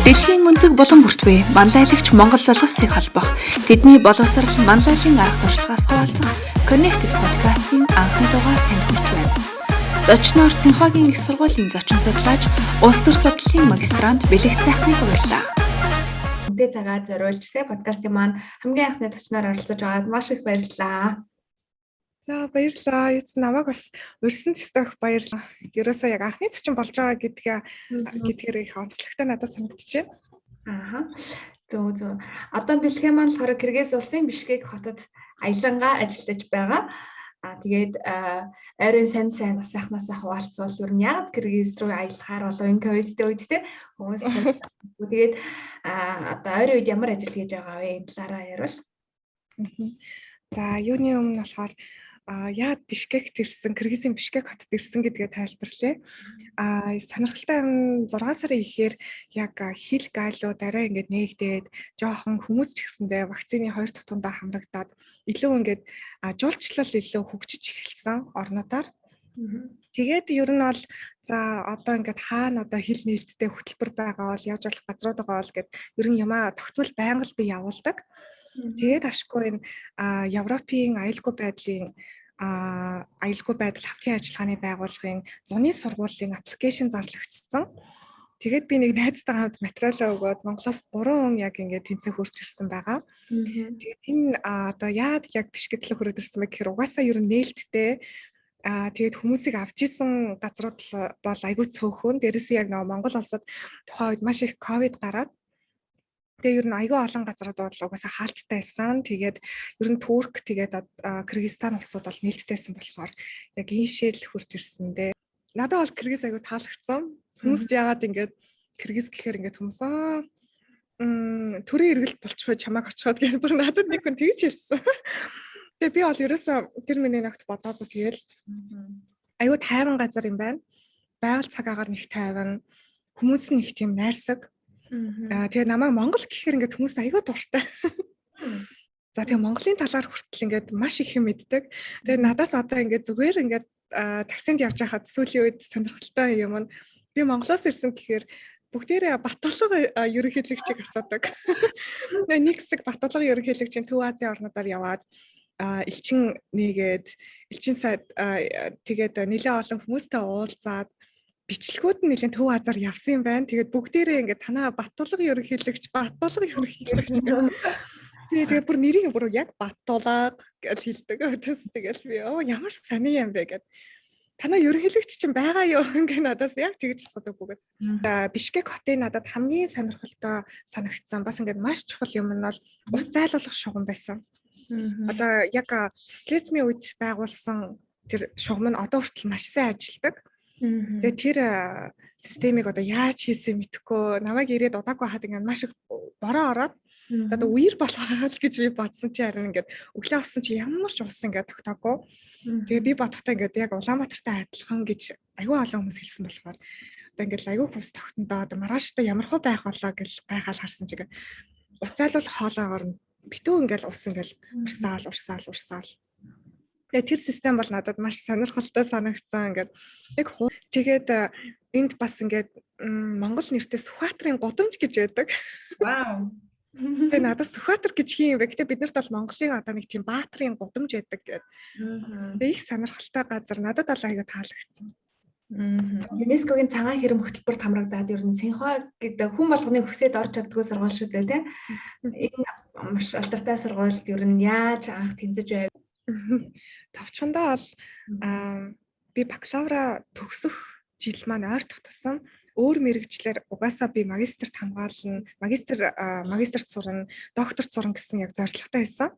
Дэлхийн өнцөг булан бүртгүй манлайлагч Монгол залуусыг холбох, тэдний боловсрал манлайлалын арга туршлагаас хуваалцах Connected podcast-ийн анхны дугаар танд хүрч байна. Зочноор Цэнхоогийн их сургуулийн зочин судлаач, улс төр судлалын магистрант Бэлэг Цайхныг урьлаа. Үнэтэй цагаа зориулж подкастын маань хамгийн анхны зочноор оролцож байгаад маш их баярлалаа. За баярлалаа. Эцэг намайг бас урьсан төстөх баярлалаа. Ерөөсөө яг анхны зочин болж байгаа гэдгээр их онцлогтой надад санагдчихэв. Ааха. Зөв. Одоо бэлгээ маань болохоор Кыргыз улсын Бишкек хотод аялангаа ажиллаж байгаа. Тэгээд ойрын сайн бас сайхнаас хуваалцвал ер нь яг Кыргыз руу аялахаар болов энэ ковидтэй үед те хүмүүс тэгээд одоо ойрын үед ямар ажил хийж байгаа вэ? Энэ талаараа ярил. За юуны өмнө болохоор яад Бишкект ирсэн, Кыргызын Бишкек хотод ирсэн гэдгээ тайлбарлая. Сонирхолтой юм 6 сарын ихээр яг хил гайлууд арай ингээд нээгдээд жоохон хүмүүс ч гэсэндээ вакцины 2 дахь тундаа хамрагдаад илүү ингээд жуулчлал илүү хөгжиж эхэлсэн орнуудаар. Тэгээд ер нь бол за одоо ингээд хаана одоо хил нээлттэй хөтөлбөр байгаа бол яаж болох газрууд байгаа бол гэд ер нь ямаа тогтмол байнга л би явуулдаг. Тэгээд ашгүй энэ Европын аюулгүй байдлын аюулгүй байдал хамтын ажиллагааны байгууллагын зуны сургуулийн аппликейшн зарлагдсан. Тэгээд би нэг найзтайгаа хамт материалаа өгөөд Монголоос 3 хүн яг ингээд тэнцээ хурж ирсэн байгаа. Тэгээд энэ одоо яг Бишкеклэг хүрээд ирсэн байх гэхээр угаасаа ер нь нээлттэй тэгээд хүмүүсийг авч исэн газрууд бол аюул цөөхөн. Дээрээс яг Монгол улсад тухайн үед маш их ковид гараад тэгээ ер нь аюул олон газрууд бол угаасаа хаалттай байсан. Тэгээд ер нь Турк тэгээд Кыргызстан улсууд бол нээлттэйсэн болохоор яг энэ шийдэл хурж ирсэн дээ. Надад бол Кыргыз аюул таалагдсан. Хүмүүс яагаад ингээд Кыргыз гэхээр ингээд хүмүүс төрийн эргэлт болчихвол чамайг очиход гэж бүр надад нэг хүн тэгж хэлсэн. Тэгээ би бол ерөөсөө тэр миний нагт бодоогүй тэгэл аюул тайван газар юм байна. Байгаль цагаагаар нэг тайван, хүмүүс нь их тийм найрсаг. Тэгээ намайг Монгол гэхээр ингээд хүмүүс аягүй дуртай. За тэгээ Монголын талаар хүртэл ингээд маш их юм мэддэг. Тэгээ надаас одоо ингээд зүгээр ингээд таксинд явж байхад сүүлийн үед сонирхолтой юм нь би Монголоос ирсэн гэхээр бүгдээрээ Батулга ерөнхийлөгчийг асуудаг. Нэг хэсэг Батулга ерөнхийлөгчийн Төв Азийн орнуудаар яваад элчин нэгээд элчин сайд тэгээд нэлээд олон хүмүүстэй уулзаад бичлэгүүд нь нэлээд Төв Азаар явсан юм байна. Тэгээд бүгдээрээ ингээд танаа Батулга ерөнхийлөгч тэгээд бүр нэрийг бүр яг Батулга гэж хэлдэг. Тэгэл би ямар сони юм бэ гэд. Танаа ерөнхийлөгч чинь байгаа юу ингээ надаас яг тэгж асуудаг бүгд. Бишкек хотын надад хамгийн сонирхолтой санагдсан бас ингээд маш чухал юм нь бол ус зайлуулах шугам байсан. Одоо яг социализмын үед байгуулсан тэр шугам нь одоо хүртэл маш сайн ажилладаг. Тэгээ тэр системийг одоо яаж хийсэн мэдэхгүй намайг ирээд удаагүй хаад ингээд маш их бороо ороод одоо үер болох гэж би бодсон чи харин ингээд өглөө авсан чи ямар ч ус ингээд тогтоогүй. Тэгээ би бодохдоо ингээд яг Улаанбаатартай адилхан гэж аюу олон хүмүүс хэлсэн болохоор одоо ингээд аюу хүмүүс тогтондоо одоо маргааштай ямар хөө байх болоо гэж гайхал харсан чигээ ус зайлуулах хоолоогоор битүү ингээд ус ингээд урсаал. Тэгээ тэр систем бол надад маш сонирхолтой санагдсан ингээд яг тэгээд энд бас ингээд Монгол нэртэй Сүхбаатарын гудамж гэж байдаг. Вау. Тэгээ надад Сүхбаатар гэж хин юм бэ? Гэтэ бид нарт бол Монголын одоо нэг тийм баатарын гудамж байдаг гэдэг. Тэгээ их сонирхолтой газар надад аяга таалагдсан. ЮНЕСКОгийн цагаан хэрэм хөтөлбөрт хамрагдаад ер нь Цэнхоо гэдэг хүн болгоны хүсээд орж чаддгүй сургууль шүү дээ тийм. Энэ маш алдартай сургуульд ер нь яаж анх тэнцэж байв? Товчхондоо бол би бакалавра төгсөх жил маань ойр тутсан. Өөр мэрэгчлэр угаасаа би магистрт хамгаална, магистрт сурна, докторт сурна гэсэн яг зорилготой байсан.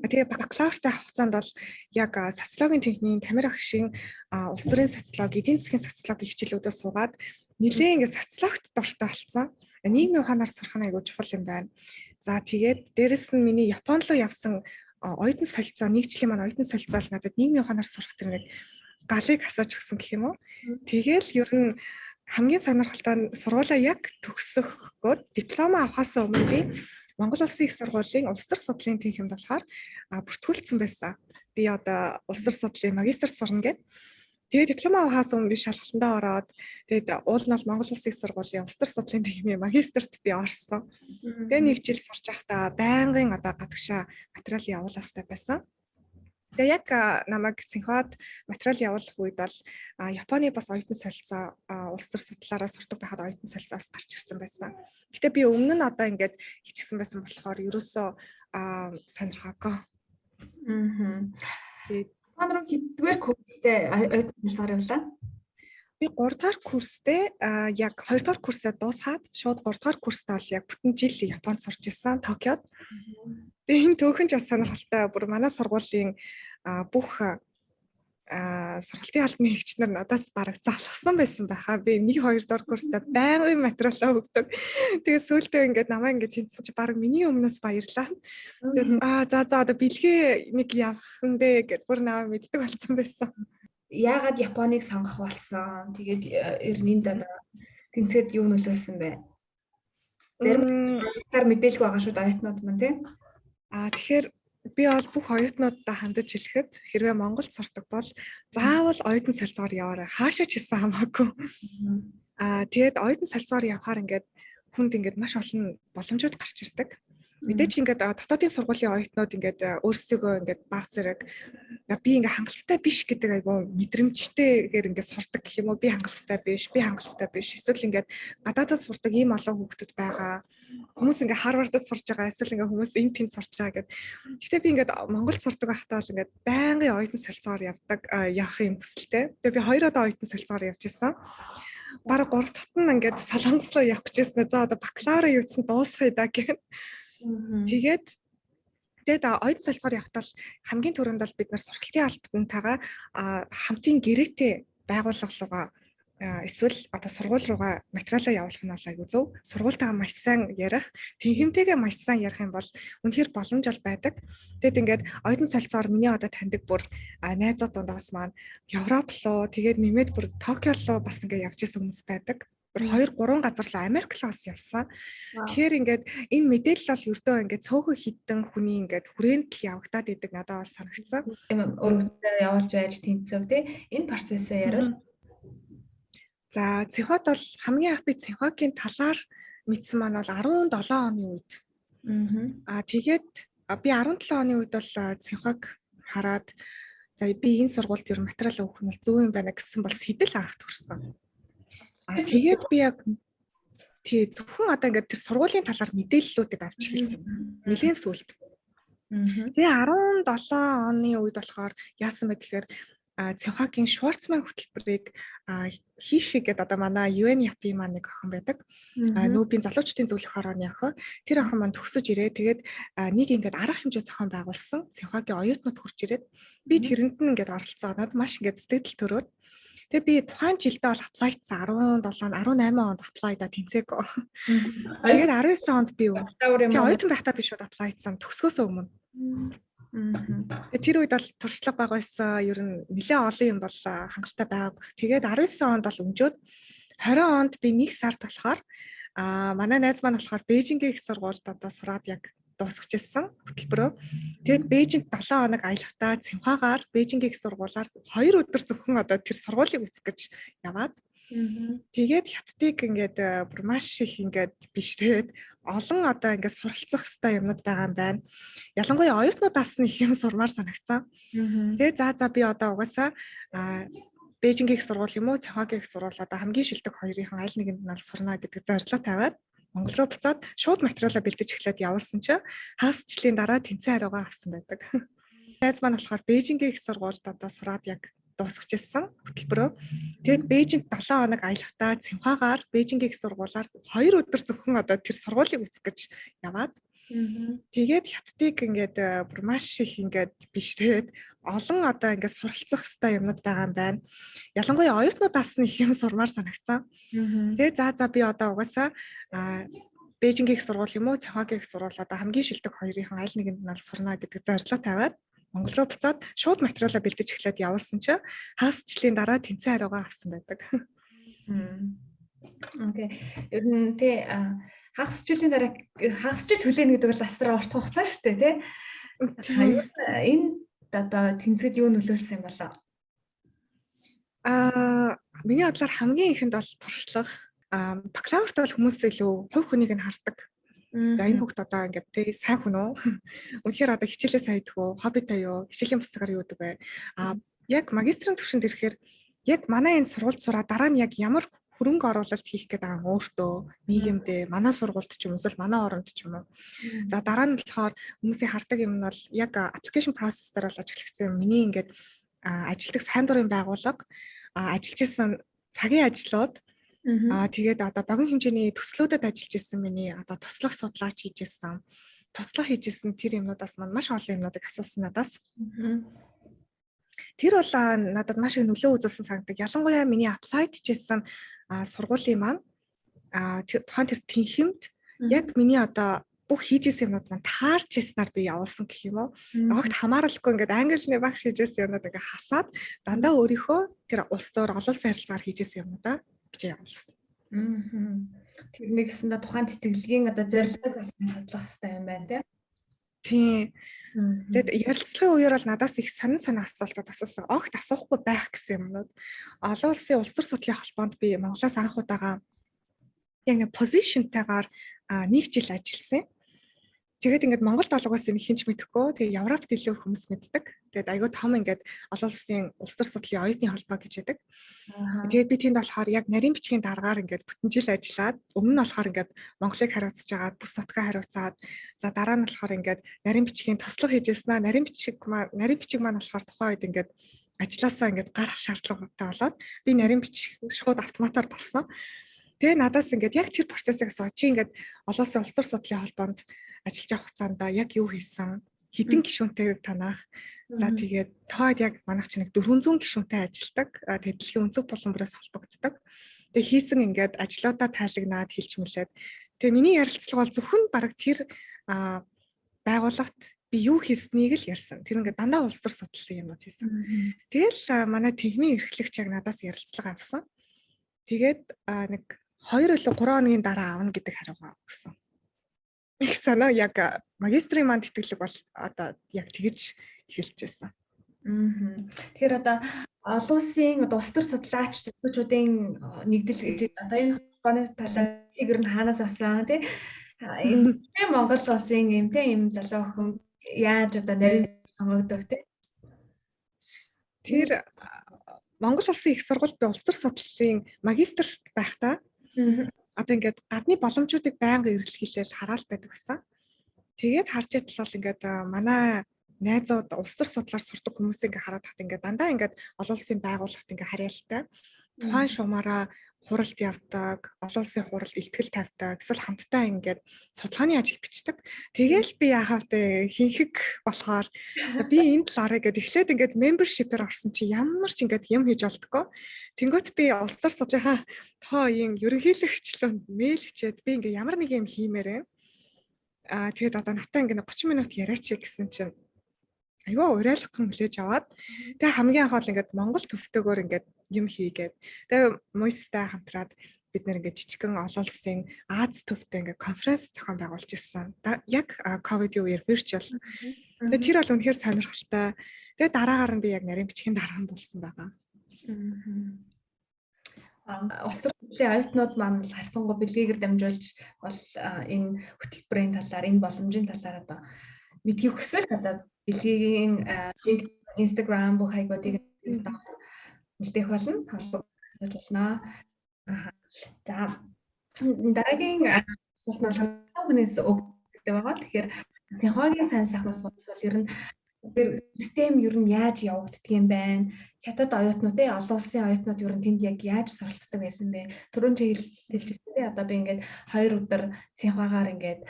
Тэгээ бакалавртай хугацаанд бол яг социологийн техникийн Тамир агшийн улс төрийн социологи, эдийн засгийн социологи хичээлүүдээ суугаад нэлээд ингээд социологт дуртай болсон. Нийгмийн ухаанаар сурах нь аягүй чухал юм байна. За тэгээд дээрэс нь миний Япон руу явсан оюутан солилцоо, нэгжлийн маань оюутан солилцоо надад нийгмийн ухаанаар сурах тэр нэг галыг асууж өгсөн гэх юм уу. Тэгээл ер нь хамгийн сонирхолтой сургуулаа яг төгсөхгөөд диплома авахаас өмнө би Монгол Улсын их сургуулийн улс төр судлалын тэнхимд болохоор бүртгүүлсэн байсан. Би одоо улс төр судлалын магистрт сурна гэдэг. Тэгээд диплом авахаас өмнө би шалгалтандаа ороод тэгээд уул нь бол Монгол Улсын их сургуулийн улс төр судлалын төгсмийн магистрт би орсон. Тэгээд нэг жил сурч байхдаа байнгын гадагшаа материал явуулах хэрэгтэй байсан. Тэгээ яг намайг Цэнхуад материал явуулах үед бол Японы бас оюутан солилцоо улс төр судлаараа сурдаг байхад оюутан солилцоос гарч ирсэн байсан. Гэтэ би өмнө нь одоо ингээд хичсэн байсан болохоор ерөөсөө сонирхоогүй. Тэгээд Манайруу хэддүгээр курстэй оюутан солилцоор явлаа? би 3 дахь курстэй яг 2 дахь курсаа дуусгаад шууд 3 дахь курстаа бол яг бүтэн жил Японд сурч ирсэн Токиод. Тэгээ энэ төөхөн ч бас сонирхолтой. Бүр манай сургуулийн бүх сургалтын албаны хэгч нар надаас бараг залхсан байсан байхаа. Би 1-2 дахь курстаа байнгын материалаа өгдөг. Тэгээ сүүлдээ ингээд намаа ингээд тэнцсэн чи бараг миний өмнөөс баярлаа. Тэгээд за одоо бэлгээ нэг явах юм бэ гэд бүр намаа мэддэг болсон байсан. Яагаад Японыг сонгох болсон? Тэгээд ер нь энд тэнцээд юу нөлөөлсөн бэ? Зарим мэдээлэл байгаа шүү дээ оюутнууд маань тийм. Тэгэхээр би бол бүх оюутнуудаа хандаж хэлэхэд хэрвээ Монголд сурдаг бол заавал оюутан солилцоогоор яваарай. Хаашаа ч хийсэн хамаагүй. Тэгээд оюутан солилцоогоор явахаар ингээд хүнд ингээд маш олон боломжууд гарч ирдэг. Мэдээч ингээд дотоодын сургуулийн оюутнууд ингээд өөрсдөө ингээд баг зэрэг би ингээд хангалттай биш гэдэг айгу мэдрэмжтэйгээр ингээд сурдаг гэх юм уу, би хангалттай биш эсвэл ингээд гадаадд сурдаг ийм олон хүүхдүүд байгаа. Хүмүүс ингээд Харвардд сурж байгаа, эсвэл ингээд хүмүүс энд тэнд сурж байгаа гэдэг. Гэхдээ би ингээд Монголд сурдаг байхдаа бол ингээд байнгын оюутан солилцоогоор явах юм хүсэлтэй. Тэгээ би 2 удаа оюутан солилцоогоор явж ирсэн. Бараг 3 дахь нь ингээд Солонгос руу явах гэж байсан. За одоо бакалавра юуцсан дуусгая да гэх. Тэгээд оюутан солилцоогоор явахдаа хамгийн түрүүнд бол бид нар сургалтын албантайгаа хамтын гэрээтэй байгууллага эсвэл одоо сургууль руугаа материалаа явуулах нь бол айгүй зөв. Сургуультайгаа маш сайн ярих, тэнхимтэйгээ маш сайн ярих юм бол үнэхээр боломж бол байдаг. Тэгэд ингээд оюутан солилцоогоор миний одоо таньдаг бүр найзууд дундаас маань Европ руу тэгээд нэмээд бүр Токио руу бас ингээд явж исэн хүмүүс байдаг. 2-3 газар л Америк руу бас явсан. Тэгэхээр ингээд энэ мэдээлэл бол ердөө ингээд цөөхөн хідэн хүний ингээд хүрээнд л явагдаад идэг надад бол санагдсан. Өргөдөө явуулж байж тэнцэв тий. Энэ процессыг яриул. За Цэнхуад бол хамгийн анх би Цэнхуагийн талаар мэдсэн маань бол 17 оны үед. Тэгээд би 17 оны үед бол Цэнхуаг хараад за би энэ сургуульд ер нь материал өгөх нь зөв юм байна гэсэн бол сэтэл анх төрсөн. Тэгээд би яг зөвхөн одоо ингээд тэр сургуулийн талаар мэдээллүүдийг авч эхэлсэн. Нэлээд сүлд. Тэгээ 17 оны үед болохоор яасан бэ гэхээр Цэнхуагийн Шварцман хөтөлбөрийг хийшиг гэдэг одоо манай UNEP маань нэг охин байдаг. Нүүбийн залуучдын зөвлөх хорооны охин. Тэр охин маань төгсөж ирээ. Тэгээд нэг ингээд арга хэмжээ зохион байгуулсан. Цэнхуагийн оюутнууд хурж ирээд би тэрэнд нь ингээд оролцоо. Надад маш ингээд сэтгэл төрөөд. Тэгээ би тухайн жилдээ бол аплайдсан 18 онд аплайдаа тэнцээгөө. Тэгээд 19 онд би тэгээ оюутан байхдаа би шууд аплайдсан төгсгөөс өмнө. Тэр үед бол туршлага бага байсан. Ер нь нэлээд олон юм бол хангалттай байгааг. Тэгээд 19 онд бол өмжөөд 20 онд би 1 сард болохоор манай найз маань болохоор Бээжингийн их сургуульд одоо сураад яг дуусгаж ирсэн хөтөлбөрөө. Тэгээд Бээжинд 7 хоног аялахдаа Цэнхуагаар Бээжингийн их сургуулаар 2 өдөр зөвхөн одоо тэр сургуулийг үзэх гэж яваад. Тэгээд хятадыг ингээд бүр маш их ингээд бишрээд олон одоо ингээд суралцах хэвээр юмнууд байгаа юм байна. Ялангуяа оюутнуудаас нь их юм сурмаар санагцсан. Тэгээд за би одоо угаасаа Бээжингийн их сургууль юм уу Цэнхуагийн их сургууль одоо хамгийн шилдэг хоёрын аль нэгэнд нь сурна гэдэг зорилго тавиад Монгол руу буцаад шууд материалаа бэлдэж эхлээд явуулсан чинь хаасчлын дараа тэнцэн хариугаа авсан байдаг. Найз маань болохоор Бээжингийн их сургуульд одоо сураад яг дуусгаж ирсэн хөтөлбөрөө. Тэгээд Бээжинд 7 хоног аялахдаа Цэнхуагаар Бээжингийн их сургуулаар 2 өдөр зөвхөн одоо тэр сургуулийг үзэх гэж яваад. Тэгээд хятадыг ингээд бүр маш их ингээд бишрээд олон одоо ингээд суралцах хэвээр юмнууд байгаа юм байна. Ялангуяа оюутнуудаас нь их юм сурмаар санагцсан. Тэгээд за би одоо угаасаа Бээжингийн их сургууль юм уу Цэнхуагийн их сургууль одоо хамгийн шилдэг хоёрын аль нэгэнд нь сурна гэдэг зорилго тавиад Монгол руу буцаад шууд материалаа бэлдэж эхлээд явуулсан чинь хаасчлын дараа тэнцэн хариугаа авсан байдаг. Окей. Ер нь тий хагасчлын дараа хагасчил хүлээнэ гэдэг бол бас урт хугацаа шүү дээ тий. Энэ одоо тэнцэд юу нөлөөлсөн юм болоо? Миний бодлоор хамгийн ихэнд бол туршлага. Бакалаврт бол хүмүүс илүү хувь хүнийг нь хардаг. За энэ хүүхд одоо ингээд тий сайн хүн үү? Үнэхээр одоо хичээлээ сайн идэх үү? Хоббитой юу? Хичээлийн буцаагаар юу гэдэг вэ? Яг магистрийн түвшинд ирэхээр яг манай энэ сургуульд сураад дараа нь яг ямар хөрөнгө оруулалт хийх гэдэг байгаа өөртөө нийгэмдээ манай сургуульд ч юм уу эсвэл манай оронд ч юм уу. За дараа нь болохоор хүмүүсийн хардаг юм нь бол яг application process дээр бол ажиглагдсан миний ингээд ажилтг сайн дурын байгууллага ажиллаж исэн цагийн ажлууд тэгээд одоо богино хэмжээний төслүүдэд ажиллаж исэн миний одоо туслах судлаач хийж исэн туслах хийж исэн тэр юмнуудаас маань маш олон юмнуудыг асуусан надаас. Тэр бол надад маш их нөлөө үзүүлсэн санагдаг. Ялангуяа миний applied хийсэн сургуулийн маань тухайн тэр тэнхимд яг миний одоо бүх хийж исэн юмнууд маань таарч ирснээр би явуулсан гэх юм уу. Огт хамааралгүй ингээд англи багш хийж исэн юмнууд ингээд хасаад дандаа өөрийнхөө тэр улс төр олон улсын харилцаагаар хийж исэн юмнуудаа бичиж явуулсан. Тэр нэгсэндээ тухайн тэтгэлгийн одоо зорилгыг бас судлах хэрэгтэй юм байна тийм. Тэгэд ярилцлагын үеэр бол надаас их сонин асуултууд асуусан. Огт асуухгүй байх гэсэн юмнууд. Олон улсын улс төр судлалын холбоонд би Монголоос анх удаага яг нэг позишнтайгаар 1 жил ажилласан. Тэгээд ингээд Монголд олгоос энэ хинч мэдэхгүй. Тэгээд Европт илүү хүмүүс мэддэг. Тэгээд айгүй том ингээд олон улсын улс төр судлалын оюутны холбоо гэж яддаг. Тэгээд би тэнд болохоор яг нарийн бичгийн дараагаар ингээд бүтэн жил ажиллаад өмнө нь болохоор ингээд Монголыг хариуцж агаад бүс нутгаа хариуцаад за дараа нь болохоор ингээд нарийн бичгийн туслах хийжсэн. Нарийн бичиг маань болохоор тухайн үед ингээд ажилласаа ингээд гарах шаардлагатай болоод би нарийн бичиг шууд автоматар болсон. Тэгээ надаас ингээд яг тэр процессыг асуу чи ингээд олон улсын улс төр судлалын холбоонд ажиллаж авах хугацаанд яг юу хийсэн? Хэдэн гишүүнтэй танах? За тэгээд тоод яг манайх чинь 400 гишүүнтэй ажилладаг. Тэгээд дэлхийн өнцөг буланбараас холбогддог. Тэгээд хийсэн ингээд ажлуудаа тайлагнаад хэлж мэлээд. Тэгээд миний ярилцлага бол зөвхөн бараг тэр байгууллагт би юу хийснийг л ярьсан. Тэр ингээд дандаа улс төр судлалын юмуд хийсэн. Тэгэл манай тэгмийн эрхлэгч яг надаас ярилцлага авсан. Тэгээд нэг 2 или 3 хоногийн дараа аавна гэдэг хариугаа өгсөн. Их санаа яг магистрийн манд тэтгэлэг бол одоо яг тэгж эхэлж байсан. Тэгэхээр одоо олон улсын одоо улс төр судлаач зөвлөгчдийн нэгдэл гэж одоо энэ холбооны талаар ер нь хаанаас авсан тий энэ Монгол улсын юм залуу охин яаж одоо нарийн сонгогдов тий Тэр Монгол улсын их сургуульд би улс төр судлалын магистр байхдаа одоо ингээд гадны боломжуудыг байнга эргэлхийлэл хараал байдаг гэсэн. Тэгээд харж ятал бол ингээд манай найзууд улс төр судлаар сурдаг хүмүүс ингээд хараад хат ингээд дандаа ингээд олон улсын байгууллагт ингээд харьяалтай. Тухайн шугамаараа хуралд явдаг, олон улсын хуралд илтгэл тавьдаг, эсвэл хамтдаа ингээд судалгааны ажил бичдэг. Тэгээл би яахав тэ хинхэг болохоор би энэ талаараа ингээд эхлээд ингээд membership-ээр орсон чи ямар ч ингээд юм хийж олдгоо. Тэнгөт би улс төр судлалынхаа тоогийн ерөнхийлөгчлөнд мэйл хичээд би ингээд ямар нэг юм хиймээр байна. Тэгээд одоо натаа ингээд 30 минут яриач гэсэн чинь айгаа уриалгахан хүлээж аваад тэгээ хамгийн анх бол ингээд Монгол төвтэйгээр ингээд юм хийгээд тэгээ Мойстай хамтраад бид нэр ингээд жижигхэн олон улсын Аз төвтэй ингээд конференц зохион байгуулж ирсэн. Яг ковидын үеэр virtual. Тэгээ тэр бол үнэхээр сонирхолтой. Тэгээ дараагаар нь би яг нарийн бичгийн дарга болсон байгаа. Улс төр судлалын оюутнууд маань харьцангуй бэлгээр дамжуулж бол энэ хөтөлбөрийн талаар, энэ боломжийн талаар одоо мэдхийг хүсвэл одоо бэлгийн Instagram бүх хаягуудыг үлдээх болно. Холбогдож болно. За дараагийн асуулт нь хүнээс өгдөг байгаа. Тэгэхээр технологийн сайн сайхнаас бол ер нь систем ер нь яаж явагддаг юм байна? Хятад оюутнууд олон улсын оюутнууд ер нь тэнд яг яаж суралцдаг байсан бэ? Түрүүн чи хэлчихсэн. Одоо би ингээд 2 өдөр цэнхаагаар ингээд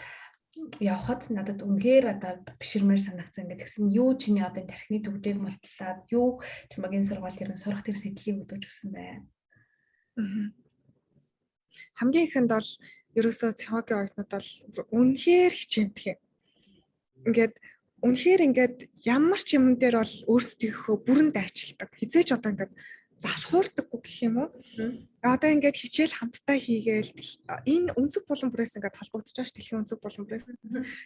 явхад надад үнээр одоо биширмээр санагцсан гэдэг гэсэн юу чиний одоо тархины төгжээг мултлаад юу чамагийн сургууль ер нь сурах тэр сэтлийг өгдөж өгсөн бай. Хамгийн ихэнд бол ерөөсөө цэхогийн оюутнууд бол үнэхээр хичээдэг юм. Үнэхээр ямар ч юм дээр бол өөрсдийнхөө бүрэнд айчилдаг. Хизээч одоо залхуурдаггүй гэх юм уу? Одоо хичээл хамтдаа хийгээл энэ өнцөг булан бүрээс холбогдож байгаа ш дэлхийн өнцөг булан бүрээс.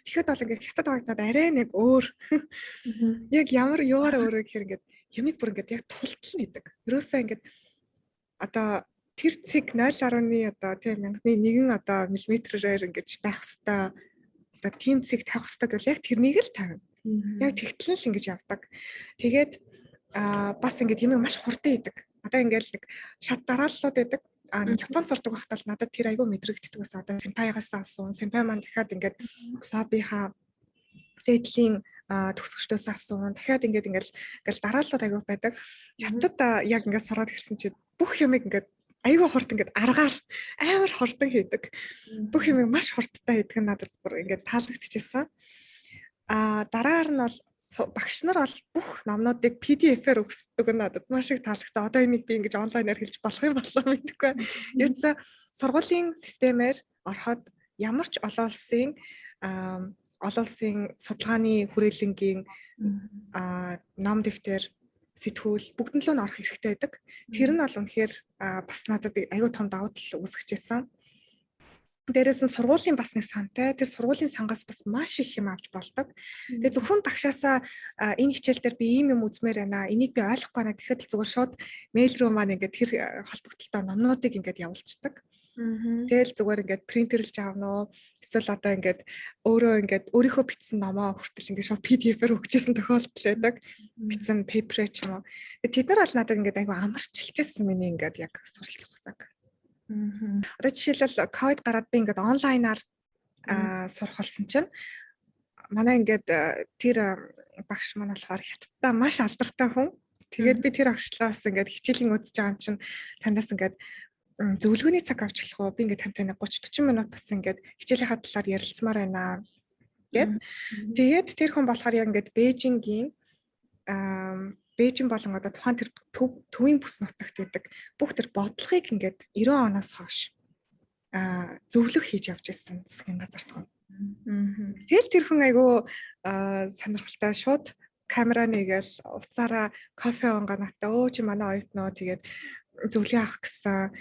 Тэгэхэд бол хятад оюутнууд арай нэг өөр. Яг ямар юугаар өөрөө гэхээр юмыг бүр ингээд яг тултал хийдэг. Ерөөсөө ингээд одоо тэр цэг 0.1 одоо тийм мянганы 1 одоо миллиметрээр ингэж байх хэвээр одоо тийм цэг тавих хэвээр гэвэл яг тэрнийг л тавина. Яг тэгтэл л ингэж явдаг. Тэгээд бас ингэж юмыг маш хурдан хийдэг. Одоо ингээл нэг шат дарааллууд байдаг. Нэг Японд сурдаг байхдаа л надад тэр айгүй мэдрэгддэг байсан. Одоо сенпайгаас асуун, сенпай маань дахиад ингээд клубийнхаа дэдлийн төгсөгчдөөс асуун. Дахиад ингээл дарааллууд айгүй байдаг. Хятад яг ингээд сураад ирсэн чинь бүх юмыг ингээд айгүй хурд ингээд аргаар амар хурдан хийдэг. Бүх юмыг маш хурдтай хийдэг нь надад бүр ингээд таалагдчихсан. Дараагаар нь бол багш нар бол бүх номнуудыг PDF-ээр өгсдөг нь надад маш их таалагдсан. Одоо энийг би ингэж онлайнаар хэлж болох юм болоо мэдэхгүй. Яцсан сургуулийн системээр ороход ямар ч олон улсын судалгааны хүрээлэнгийн ном дэвтэр сэтгүүл бүгд нь л орох хэрэгтэй байдаг. Тэр нь бол үнэхээр бас надад аюу тум давуу тал үүсгэжсэн. Дээрээс нь сургуулийн бас нэг сантай. Тэр сургуулийн сангаас бас маш их юм авч болдог. Тэгээ зөвхөн багшаасаа энэ хичээл дээр би ийм юм үзмээр байна. Энийг би ойлгохгүй байна гэхэд л зүгээр шууд мэйл рүү маань ингээд тэр холбогдолтой номнуудыг ингээд явуулцдаг. Тэгэл зүгээр ингээд принтерлж аавна уу? Эсвэл одоо ингээд өөрөө ингээд өөрийнхөө бичсэн номоо хүртэл ингээд шууд PDF-ээр өгчээсэн тохиолдол байдаг. Бичсэн paper ч юм уу. Тэд нар бол надад ингээд айгу амарчилжсэн миний ингээд яг суралцах цаг. Одоо жишээлбэл ковид гараад би ингээд онлайнаар сурах болсон чинь манай ингээд тэр багш маань болохоор хятадтай маш алдартай хүн. Тэгээд би тэр багшлаас ингээд хичээлийн үзэж байгаа юм чинь танаас ингээд зөвлөгөөний цаг авчлах уу? Би ингээд тантай 30-40 минут бас ингээд хичээлийнхаа талаар ярилцмаар байна гэд. Тэгээд тэр хүн болохоор яг ингээд Бээжин болон одоо тухайн тэр төвийн бүс нутагт байдаг бүх тэр бодлогыг ингээд 90 оноос хойш зөвлөх хийж явж байсан засгийн газарт. Тэгэл тэр хүн айгүй сонирхолтой шууд камера нэгээл уцаараа кофе унгаа натаа чи манай оюутноо тэгээд зөвлөгөө авах гэсэн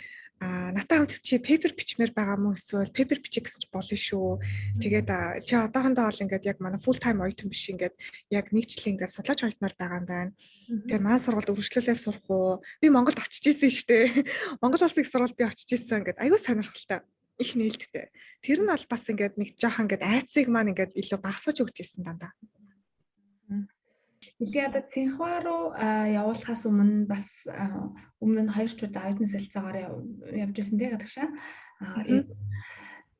натаа хамт чи пейпер бичмээр байгаа мó эсвэл пейпер бичих гэсэн ч болно шүү. Тэгээд чи одоохондоо бол ингээд яг манай full time оюутан биш ингээд яг нэг жил ингээд судлаач оюутнаар байгаа юм байна. Тэгээд манай сургуульд үргэлжлүүлээ сурах уу? Би Монголд очиж исэн шүү дээ. Монгол улсын их сургуульд би очиж исэн ингээд аюу сонирхолтой. Их нээлттэй. Тэр нь бол бас ингээд нэг жоохон ингээд айцыг маань ингээд илүү багасгаж өгч ирсэн дандаа. Илүү одоо Цинхуа руу явуулахаас өмнө бас өмнө нь 2 ч удаа оюутны солилцоогоор явж байсан тийм гадагшаа.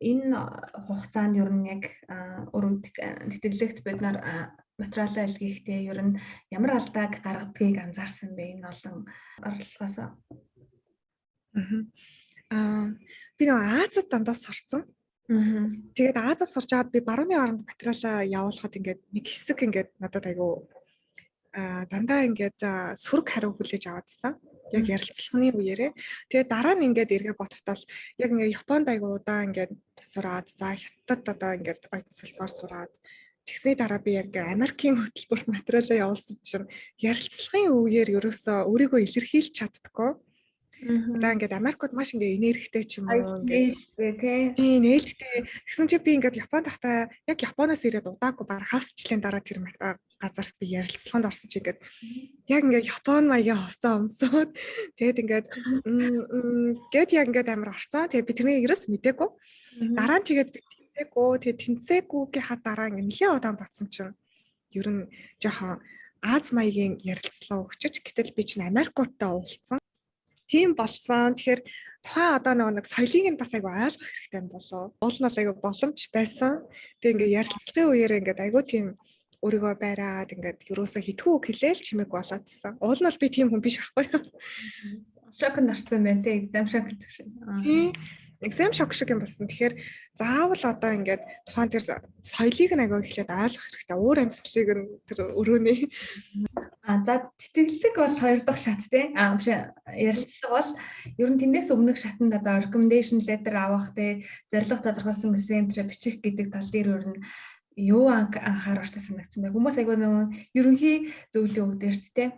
Энэ хугацаанд ер нь яг тэтгэлэгт бид нар материалаа илгээхдээ ер нь ямар алдааг гаргадгийг анзаарсан бэ энэ олон оролцоогоос. Би нэг Азад дандаа сурцсан. Тэгээд Азад сурч аваад би барууны оронд материалаа явуулахад ингээд нэг хэсэг ингээд надад айгүй дандаа ингээд сүрэг хариу хүлээж аваадсан. Яг ярилцлагын үеэрээ. Тэгээд дараа нь ингээд эргээ бодохтол яг ингээд Японд айгүй удаа ингээд сураад за Хятад одоо ингээд оюутан солилцоор сураад тэгсний дараа би яг Америкийн хөтөлбөрт материалаа явуулсан чинь ярилцлагын үеэр ерөөсөө өөрийгөө илэрхийлж чаддаггүй. Одоо ингээд Америкууд маш ингээд энергитэй ч юм уу ингээд тийм нээлттэй. Тэгсэн чи би ингээд Японд тахтаа яг Японоос ирээд удаагүй бараг хагасчлын дараа тэр газарт би ярилцлаганд орсон чи ингээд яг ингээд Япон маягийн хувцас өмсөөд тэгээд ингээд гээд яг ингээд амар орцсон. Тэгээд би тэрнийг ерөөс мэдээгүй. Дараа нь тэгээд би тэнцээгүйгийнхаа дараа ингээд нэлээд удаан батсан чинь ер нь жоохон Аз маягийн ярилцлага өгчөж гэтэл би чинь Америкуудтай уулзсан. Тийм болсон. Тэгэхээр тухайн одоо нэг соёлыг нь бас айгу ойлгох хэрэгтэй юм болоо. Уул нь айгу боломж байсан. Тэгээ ингээд ярилцлагын үеэр ингээд айгу тийм өөрийгөө байраад ингээд юусаа хитгүү үг хэлээл чимэг болоодсан. Уул нь би тийм хүн биш аахгүй юу? Шокнд орсон байна те exam shock гэдэг шиг. Exam shock шиг юм болсон. Тэгэхээр заавал одоо ингээд тухайн тэр соёлыг нь айгу эхлээд ойлгох хэрэгтэй. Өөр амьсгалыг нь тэр өрөөний За тэтгэлэг бол 2 дахь шат тий. Ярилцлага бол ер нь тэндээс өмнөх шатанд одоо recommendation letter авах тий, зорилго тодорхойлсон гэсэн юм бичих гэдэг тал дээр ер нь юу анхааруултаа санагдсан бэ? Хүмүүс айгүй нэг ерөнхий зөвлөгөө өгдөг шүү дээ.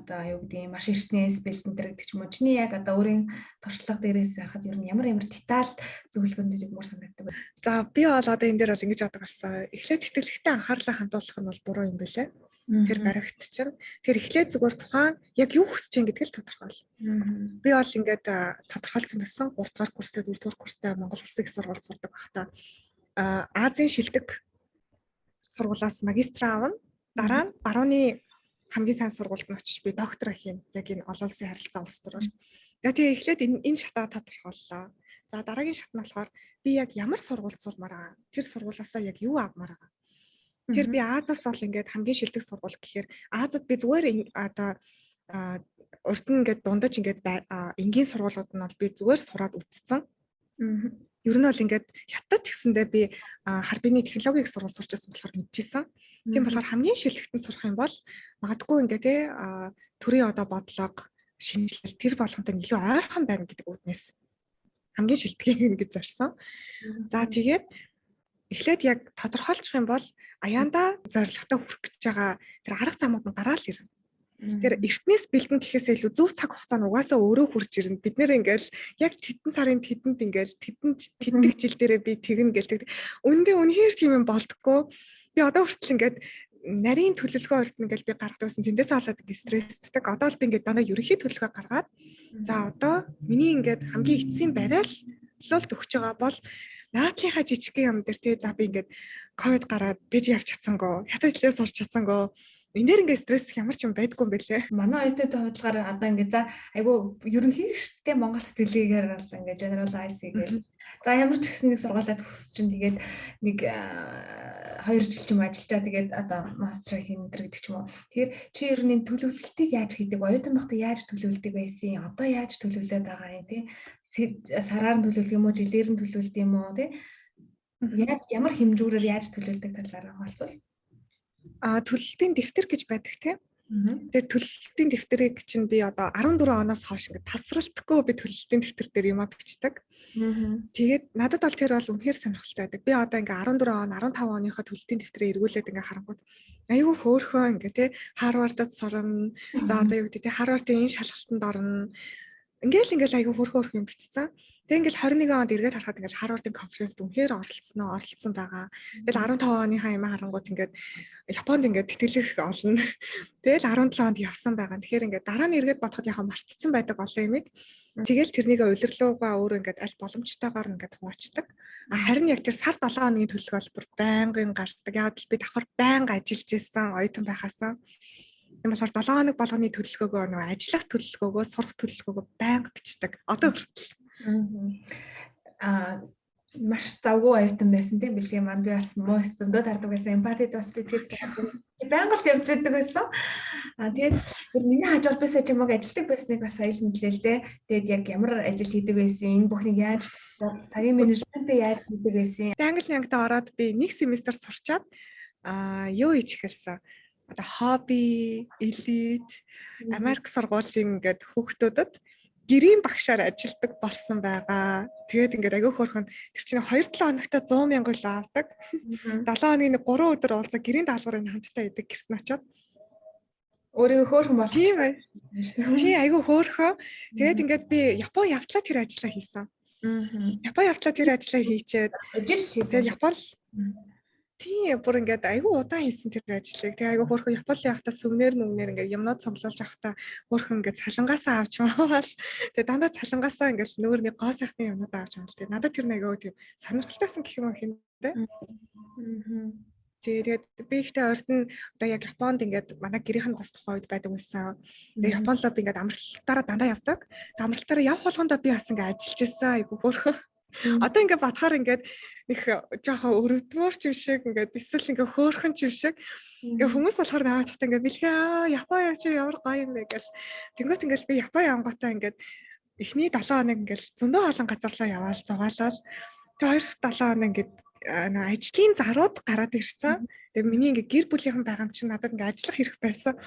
Одоо юу гэдэг маш ирснээ спелтэн дээр гэдэг ч юм уу. Чиний яг одоо өөрийн туршлага дээрээс харахад ер нь ямар деталь зөвлөгөөнд өгмөр санагддаг вэ? За би бол одоо энэ дээр бол ингэж боддог болсон. Эхлээд тэтгэлэгтээ анхаарлаа хандуулах нь бол буруу юм байлээ. Тэр баригт чинь тэр эхлээд зүгээр тухайн яг юу хүсэж чинь гэдгийг л тодорхойл. Би бол ингээд тодорхойлсон байсан 3 дугаар курстэй 4 дугаар курстэй Монгол Улсын их сургуульд сурдаг байхдаа Азийн шилдэг сургуулиас магистр аавна. Дараа нь барууны хамгийн сайн сургуульд нь очиж би доктор хийн. Яг энэ олон улсын харилцаа улс төрөөр. Тэгээ эхлээд энэ шатаа тодорхойллоо. За дараагийн шат нь болохоор би яг ямар сургуульд сурмаар байгаа. Тэр сургуулиасаа яг юу авмаар байгаа. Тэр би Азаас бол ингээд хамгийн шилдэг сургууль гэхээр Азад би зүгээр одоо урд нь ингээд дундаж ингээд энгийн сургуулиуд нь бол би зүгээр сураад үтцсэн. Ер нь бол ингээд хятад ч гэсэндээ би харбины технологийн сургууль сурч байсан болохоор мэдчихсэн. Тийм болохоор хамгийн шилдэгтэн сурах юм бол магадгүй ингээд төрийн одоо бодлого шинжилэл тэр болгонтой илүү ойрхон байна гэдэг үднээс хамгийн шилдгийг ингэж зорьсон. За тэгээд эхлээд яг тодорхойлчих юм бол аяанда зорилготой хүрэх гэж байгаа тэр арга замууд нь гараал ирнэ. Тэр эртнээс бэлдэн гэхээсээ илүү зөв цаг хугацаанд угаасаа өөрөө хурж ирнэ. Бид нэр ингээл яг тэдэн сарын тэдэнд ингээл тэдэн жил дээрээ би тэгнэ гэлдэг. Үндэ үнэхээр тийм юм болдгоо. Би одоо хүртэл ингээд нарийн төлөвлөгөө урд нь ингээл би гаргадагсан. Тэндээс болоод ингээд стресстэй. Одоо л би ингээд дандаа ерөнхий төлөвлөгөө гаргаад за одоо миний ингээд хамгийн эцсийн барайлалт өгч байгаа бол наадлынхаа жижигхэн юм дээр тий за би ингээд ковид гараад бэж явж чадсангүй хятад хэлээс сурч чадсангүй энэ дээр ингээд стресс ямар ч юм байдгүй юм бэлээ. Манай оюутнууд хувьдлаар одоо ингээд за айгу ерөнхийдөө Монгол сэтгэлгээгээр бол ингээд generalize хийгээл за ямар ч гэсэн нэг сургуулиуд төгсөж чинь тэгээд нэг 2 жил ч юм ажиллажаа тэгээд одоо мастер хийн энэ гэдэг ч юм уу. Тэгэхээр чи ер нь төлөвлөлтийг яаж хийдэг? Оюутан байхдаа яаж төлөвлөдөг байсан? Одоо яаж төлөвлөд байгаа юм тий? Сараар нь төлөвлөдөг юм уу, жилээр нь төлөвлөдөг юм уу тий? Ямар хэмжүүрээр яаж төлөвлөдөг талаараа хэлцвэл. Төлөлтийн дэвтэр гэж байдаг тийм. Тэр төлөлтийн дэвтрийг чинь би одоо 14 оноос хойш ингээд тасралтгүй би төлөлтийн дэвтэр дээр юм бичдэг. Тэгээд надад бол тэр бол үнэхээр сонирхолтой байдаг. Би одоо ингээд 14 он 15 оныхоо төлөлтийн дэвтрээ эргүүлээд ингээд харангууд айгүй хөөрхөн ингээд тий Харвардад сурна. За одоо юу гэдэг тий Харвардын энэ шалгалтанд орно. Ингээл айгүй хөөрхөн юм бичсэн. Тэг ингээл 21 онд эргээд харахад ингээл Харвардын конференцд үнэхээр оролцсон байгаа. Тэгэл 15 оныхаа юм харангууд ингээд Японд ингээд тэтгэлэх олно. Тэгэл 17 онд явсан байгаа. Тэгэхээр ингээд дараа нь эргээд бодоход яхаа мартцсан байдаг олон юмыг. Тэгэл тэрнийг улирлуугаа өөр ингээд аль боломжтойгоор ингээд хуваачдаг. Харин яг тэр сар 7 хоногийн төлөвлөгөө байнгын гардаг. Яг л би давхар байнга ажиллаж исэн оюутан байхаасаа. Энэ болохоор 7 хоног болгоны төлөвлөгөөгөө нөгөө ажиллах төлөвлөгөөгөө сурах төлөвлөгөөгөө байнга бичдэг. Одоо хүртэл. Маш завгүй оюутан байсан тийм бэлгээ маань би бас муу зөндөө тардаг байсан. Эмпатид бас би тэгээд байнга л явж байдаг байсан. Тэгээд миний хажууд байсан ч юм уу ажилтдаг байсныг бас аял мэдлээ л дээ. Тэгээд яг ямар ажил хийдэг байсан, энэ бүхнийг яаж цагийн менежментээ яаж хийдэг байсан. Англи ангид ороод би 1 семестр сурчаад юу хийж эхэлсэн. Одоо хобби, элит, Америк сургуулийн ингээд хүүхдүүдэд гэрийн багшаар ажилдаг болсон байгаа. Тэгээд ингээд агай хөөрхөн тэр чинь 2-7 хоногт 100 мянган л авдаг. 7 хоногийн 3 өдөр уулзаа гэрийн даалгаврын хамтдаа идэг гэрт нь очиод. Өөрийгөө хөөрхөн болох. Тийм бай. Тийм айгүй хөөрхөн. Тэгээд ингээд би Япон явтлаа тэр ажлаа хийсэн. Япон явтлаа тэр ажлаа хийчээд ажил хийсэн. Япон тийм бүр ингээд айгүй удаан хийсэн тэр ажлыг. Тэгээ айгүй хөөрхөн Япон явахтаа сүмнэр ингээд юмнууд цуглуулж авахтаа хөөрхөн ингээд цалингаасаа авч мавал. Тэгээ дандаа цалингаасаа ингээд нөөрний гоо сайхны юмнууд авч мавал. Тэгээ надад тэр айгүй тийм сонирхолтойсэн гэх юм хинтэй. Тэгээд би ихтэй урд нь одоо яг Японд ингээд манай гэрийнх нь бас тухайн үед байдаг байсан. Тэгээ Япон руу би ингээд амралтаараа дандаа явдаг. Амралтаараа явах болгондоо би бас ингээд ажиллаж байсан айгүй хөөрхөн. Одоо ингээд бодохоор ингээд их жоохон өрөвдмөр ч юм шиг ингээд эсвэл ингээд хөөрхөн ч юм шиг ингээд хүмүүс болохоор наваад тахта ингээд бэлгээ Япон явж ямар гоё юм бэ гэл тэнгуут ингээд би Япон явгоотаа ингээд эхний 7 хоног ингээд зөндөө олон газарлаа яваал зугаалал тэгээ хоёр дахь 7 хоног ингээд ажлын зарууд гараад ирсэн. Тэгээ миний ингээд гэр бүлийнхэн байгаа юм чинь надад ингээд ажиллах хэрэг байсан.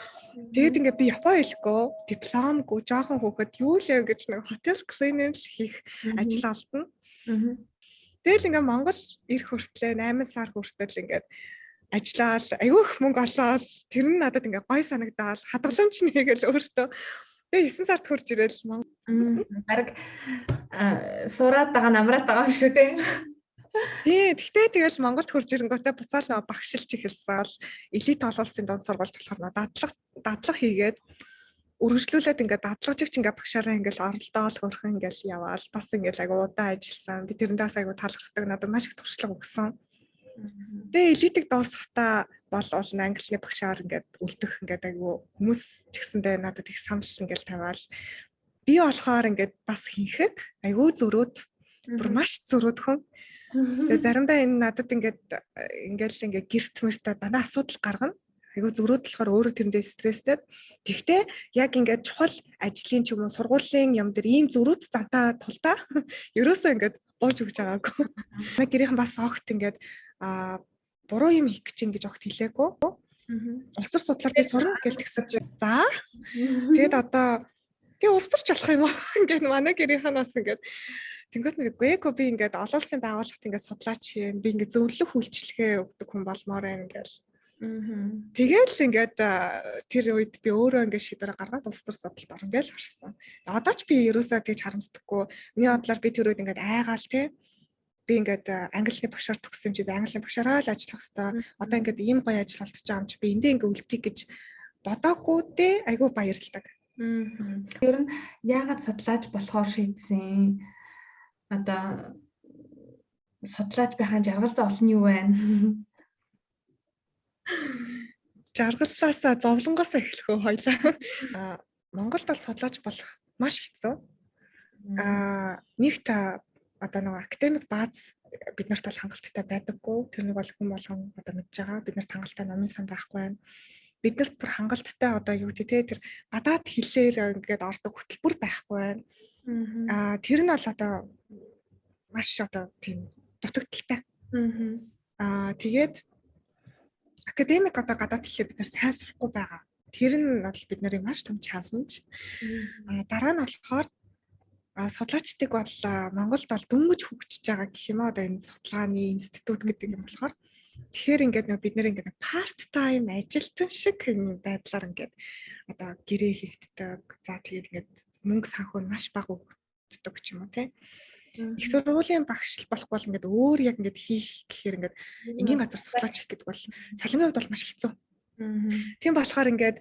Тэгээд ингээд би Япон хэлэхгүй дипломгүй жоохон хөөхөд юу л яа гэж нэг хотел клининг хийх ажил олдно. Тэгэл ингээ Монгол ирэх хүртлээр 8 сар хүртэл ингээд ажиллаад аюу их мөнгө олоод тэр нь надад ингээ гой санагдаад хадгаламж нэгээл өөртөө тэгээ 9 сард хурж ирээл Монгол баг сураад байгаа намраад байгаа юм шүү дээ. Тэгтээ тэгэл Монголд хурж ирэнгүүтээ буцаал нөгөө багшилж ихэлсэн бол элит олон улсын дунд сургуульд болохоор дадлага хийгээд үргэлжлүүлээд ингээд дадлагжигч ингээд багшаараа ингээд оролдоол хөрхөн ингээд яваал бас ингээд агай удаа ажилласан. Би тэрэндээс агай таалагддаг надад маш их туршлага өгсөн. Тэгээ элитик дуусахтаа бол англи багшаар ингээд үлдэх ингээд агай хүмүүс ч гэсэндээ надад их санал ингээд тавиал би болохоор ингээд бас хийхэд айгүй зөрөөд бүр маш зөрөөд хүн. Тэгээ заримдаа энэ надад ингээд гэрт мөртөө дандаа асуудал гаргана. Айгу зөрөөд болохоор өөрөө тэрэндээ стресстэй. Тэгтээ яг ингээд чухал ажлын ч юм уу сургуулийн юм дээр ийм зөрүүд зантаа тулдаа ерөөсөө ингээд бууж өгч байгаагүй. Манай гэрийнхэн бас огт ингээд буруу юм хийх гэж ингэж огт хэлээгүй. Улс төр судлаар би сурна гэж тэгсэн чи. За. Тэгээд одоо улс төрч болох юм уу? Ингээд манай гэрийнхэн бас ингээд тэнгууд нэггүй би ингээд олон улсын байгууллагт ингээд судлаач юм. Би ингээд зөвлөх үйлчлэгээ өгдөг хүн болмоор байна гэж. Тэгэл ингээд тэр үед би өөрөө ингээд шийдвэр гаргаад улс төр судалд орно гэж харсан. Одоо ч би ерөөсөө тэгж харамсдаггүй. Миний бодлоор би тэр үед ингээд айгаал те. Би ингээд англиний багшаар төгссөн чи би англиний багшаараа л ажиллах хэвээр. Одоо ингээд ийм гоё ажил олдож байгаа юм чи би эндээ ингээд үлдэх гэж бодоогүй те. Айгүй баярлалаа. Ер нь яагаад судлаач болохоор шийдсэн? Одоо судлаач байхын жаргал зовлон юу байна? Жаргаллаасаа зовлонгоос эхлэх үү хоёлаа. Монголд бол судлаач болох маш хэцүү. Нэгт одоо нэг академик бааз бид нарт бол хангалттай байдаггүй. Тэрнийг бол хүн болгон одоо мэдж байгаа. Бид нарт хангалттай номын сан байхгүй байна. Бид нарт бүр хангалттай одоо юу гэдэг те тэр гадаад хэлээр ингээд ордог хөтөлбөр байхгүй байна. Тэр нь бол одоо маш одоо тийм дутагдaltaй. Тэгээд академик одоо гадаад хэлээ бид нар сайн сурахгүй байгаа. Тэр нь бол бид нарын маш том чаленж. Дараа нь болохоор судлаачдыг бол Монголд бол дөнгөж хөгжиж байгаа гэх юм одоо энэ судалгааны институт гэдэг юм болохоор тэгэхээр ингээд бид нэр ингээд part time ажилтан шиг байдлаар ингээд одоо гэрээ хийгддэг. За тэгээд ингээд мөнгө санхүү нь маш бага өгдөг ч юм уу тийм. Их сургуулийн багш болохгүй бол ингээд өөр яг ингээд хийх гэхээр ингээд энгийн газар судлаач хийх гэдэг бол цалингийн хувьд бол маш хэцүү. Тийм болохоор ингээд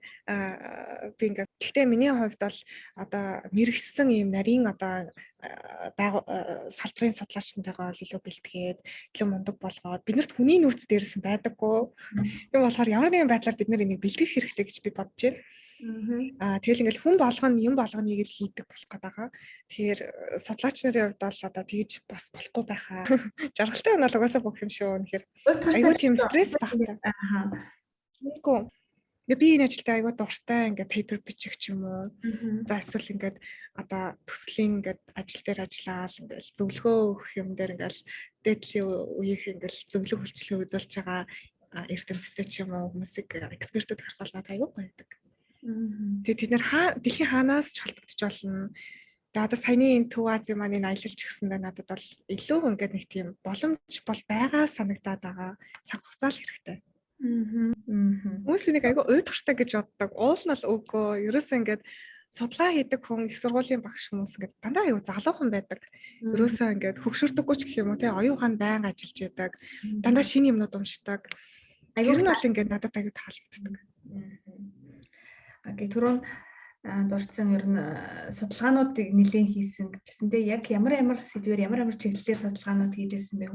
би ингээд гэхдээ миний хувьд бол одоо мэрэгсэн ийм нарийн одоо салбарын судлаачтайгаа илүү бэлтгээд илүү мундаг болгоод биднэрт хүний нөөц дээрсэн байдаггүй. Тийм болохоор ямар нэгэн байдлаар бид энийг бэлтгэх хэрэгтэй гэж би бодож байна. Тэгэл ингээл хүн болгоно юм болгоныг л хийдэг болох гэдэг байгаа. Тэгэхээр судлаач нарын хувьд бол одоо тэгж бас болохгүй байхаа. Жаргалтай юм бол угаасаа бүх юм шүү. Үнэхээр айгүй тийм стресс багтаа. Үгүй. Би энэ ажилдаа айгүй дуртай ингээд пейпер бичих ч юм уу. За эсвэл ингээд одоо төслийн ингээд ажил дээр ажиллаад ингээд зөвлөгөө өгөх юм дээр ингээд дээдлийн үеийнх ингээд зөвлөгөө хүчлээ үзүүлж байгаа эрдэмтдтэй ч юм уу хүмүүсийг экспертүүд харах бол надад айгүй байдаг. Тэгээд тэд нэр дэлхийн хаанаас ч холбогдож болно. Тэгээд одоо саяны энэ Төв Азийн маань энэ аялалч гэсэндээ надад бол илүү ингээд нэг тийм боломж бол байгаа санагдаад байгаа. Цаг хугацаа л хэрэгтэй. Хүмүүс энийг айгүй уйдгартай гэж боддог. Уул нь л үгүй. Ерөөсөө ингээд судалгаа хийдэг хүн их сургуулийн багш хүмүүс ингээд дандаа аюу залуухан байдаг. Ерөөсөө ингээд хөгшөрдөггүй ч гэх юм уу те оюухан байнга ажиллаж яадаг. Дандаа шинэ юмнууд уншдаг. Тэр нь бол ингээд надад аюу таалагддаг. Окей, түрүүн дурдсан ер нь судалгаануудыг нэлээд хийсэн гэжсэндээ яг ямар сэдвээр ямар чиглэлээр судалгаанууд хийж ирсэн бэ?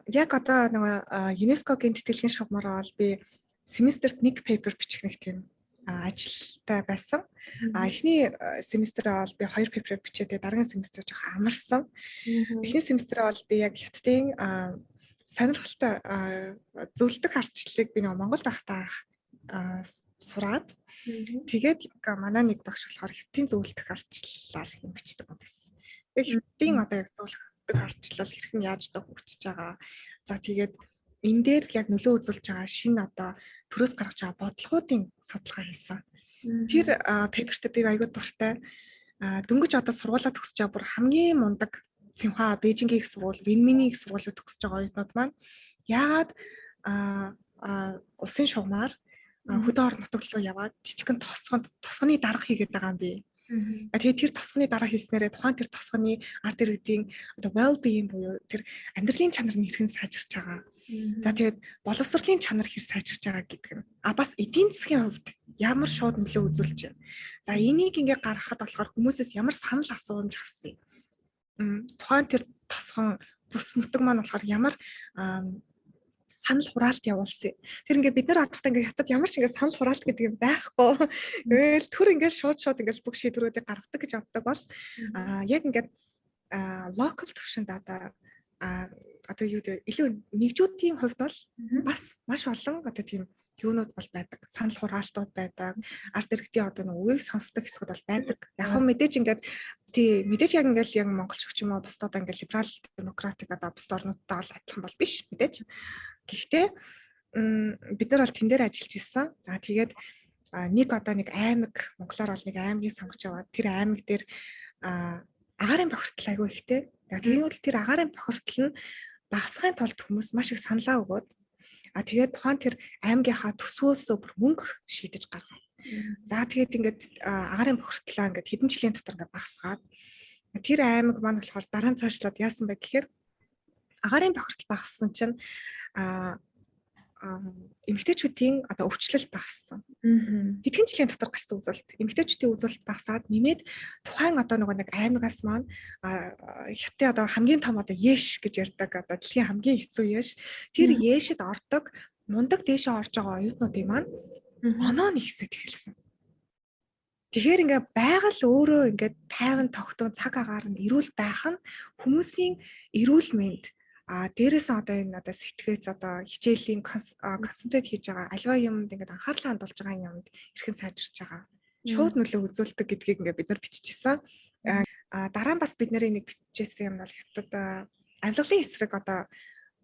Яг одоо нэг ЮНЕСКО-гийн тэтгэлгийн шугамаар бол би семестрт нэг пейпер бичих нэг тийм ажилтай байсан. Эхний семестрээ бол би 2 пейпер бичээд дараагийн семестрээ жоох амарсан. Эхний семестрээ бол би яг хятадын сонирхолтой зөвлөдөг ардчлалыг би нэг Монголд байхдаа сураад тэгээд манай нэг багш болохоор хятадын зөвлөлтөх ардчлалаар юм бичдэг юм байсан. Тэгээд хятадын одоо яг зөвлөлтөх ардчлал хэрхэн яаж одоо хөгжиж байгаа. За тэгээд энэ дээр яг нөлөө үзүүлж байгаа шинэ одоо төрөөс гаргаж байгаа бодлогоодын судалгаа хийсэн. Тэр пейпертэй би аягүй дуртай. Дөнгөж одоо сургуулаа төгсөж байгаа бүр хамгийн мундаг Цинхуа, Бээжингийн их сургууль, Винминий их сургуулиуд төгсөж байгаа оюутнууд маань яагаад улсын шугамар хөдөө орон нутаг руу яваад жижигэн тосгоны дарга хийгээд байгаа юм бэ? Тэгээд тэр тосгоны дараа хийснээрээ тухайн тэр тосгоны ард иргэдийн одоо well being буюу тэр амьдралын чанар нь хэрхэн сайжирч байгаа. За тэгээд боловсролын чанар хэр сайжирч байгаа гэдэг нь. Бас эдийн засгийн хувьд ямар шууд нөлөө үзүүлж байна. За энийг ингээ гаргахад болохоор хүмүүсээс ямар санал асуумж авсан юм. Тухайн тэр тосгон бүс нутаг маань болохоор ямар санал хураалт явуулсан. Тэр ингээ бид нар одохдоо ингээ хятад ямар ч ингээ санал хураалт гэдэг юм байхгүй. Тэгэл төр ингээ шууд ингээ бүх шийдвэрүүдийг гаргадаг гэж боддог бол яг ингээ local төвшөнд одоо юу гэдэг илүү нэгжүүдийн хувьд бол бас маш олон одоо тийм юунууд бол байдаг. Санал хураалтууд байдаг. Ард иргэдийн одоо нэг үеийг сонсдог хэсгүүд бол байдаг. Яг хөө мэдээж ингээд мэдээж яг ингээл яг монголч ч юм уу бусдад ингээд либерал демократик одоо бусд орнуудтай бол адилхан бол биш мэдээж. Гэхдээ бид нар бол тэн дээр ажиллаж ирсэн. Тэгээд нэг одоо нэг аймаг монголоор бол нэг аймгийг сонгож аваад тэр аймаг дээр агаарын бохирдол айгүй ихтэй. Тэгээд тэр агаарын бохирдол нь багасгахын тулд хүмүүс маш их саналаа өгөөд тэгээд тухайн тэр аймгийнхаа төсвөөсөө бүр мөнгө шийдэж гаргав. За тэгээд ингээд агаарын бохирдлаа ингээд хэдэн жилийн дотор ингээд багасгаад тэр аймаг маань болохоор дараа нь цаашлаад яасан бэ гэхээр агаарын бохирдол багассан чинь эмэгтэйчүүдийн одоо өвчлөл багассан. Хэдхэн жилийн дотор гарсан үзүүлэлт. Эмэгтэйчүүдийн үзүүлэлт багасаад нэмээд тухайн одоо нэг аймагаас маань хятад одоо хамгийн том одоо Яш гэж ярьдаг одоо дэлхийн хамгийн хэцүү Яш. Тэр Яшэд ордог мундаг дээшээ орж байгаа оюутнуудын маань оноо нэгсэд эхэлсэн. Тэгэхээр ингээ байгаль өөрөө ингээ тайван тогтун цаг агаар нь эрүүл байх нь хүмүүсийн эрүүл мэнд дээрээс одоо энэ одоо сэтгэц одоо хичээлийн концентрат хийж байгаа альва юмд ингээд анхаарлаа хандуулж байгаа юмд хэрхэн сайжирч байгаа шууд нөлөө үзүүлдэг гэдгийг ингээд бид нар биччихсэн. Дараа нь бас бид нарын нэг бичижсэн юм бол хятад авилгалын эсрэг одоо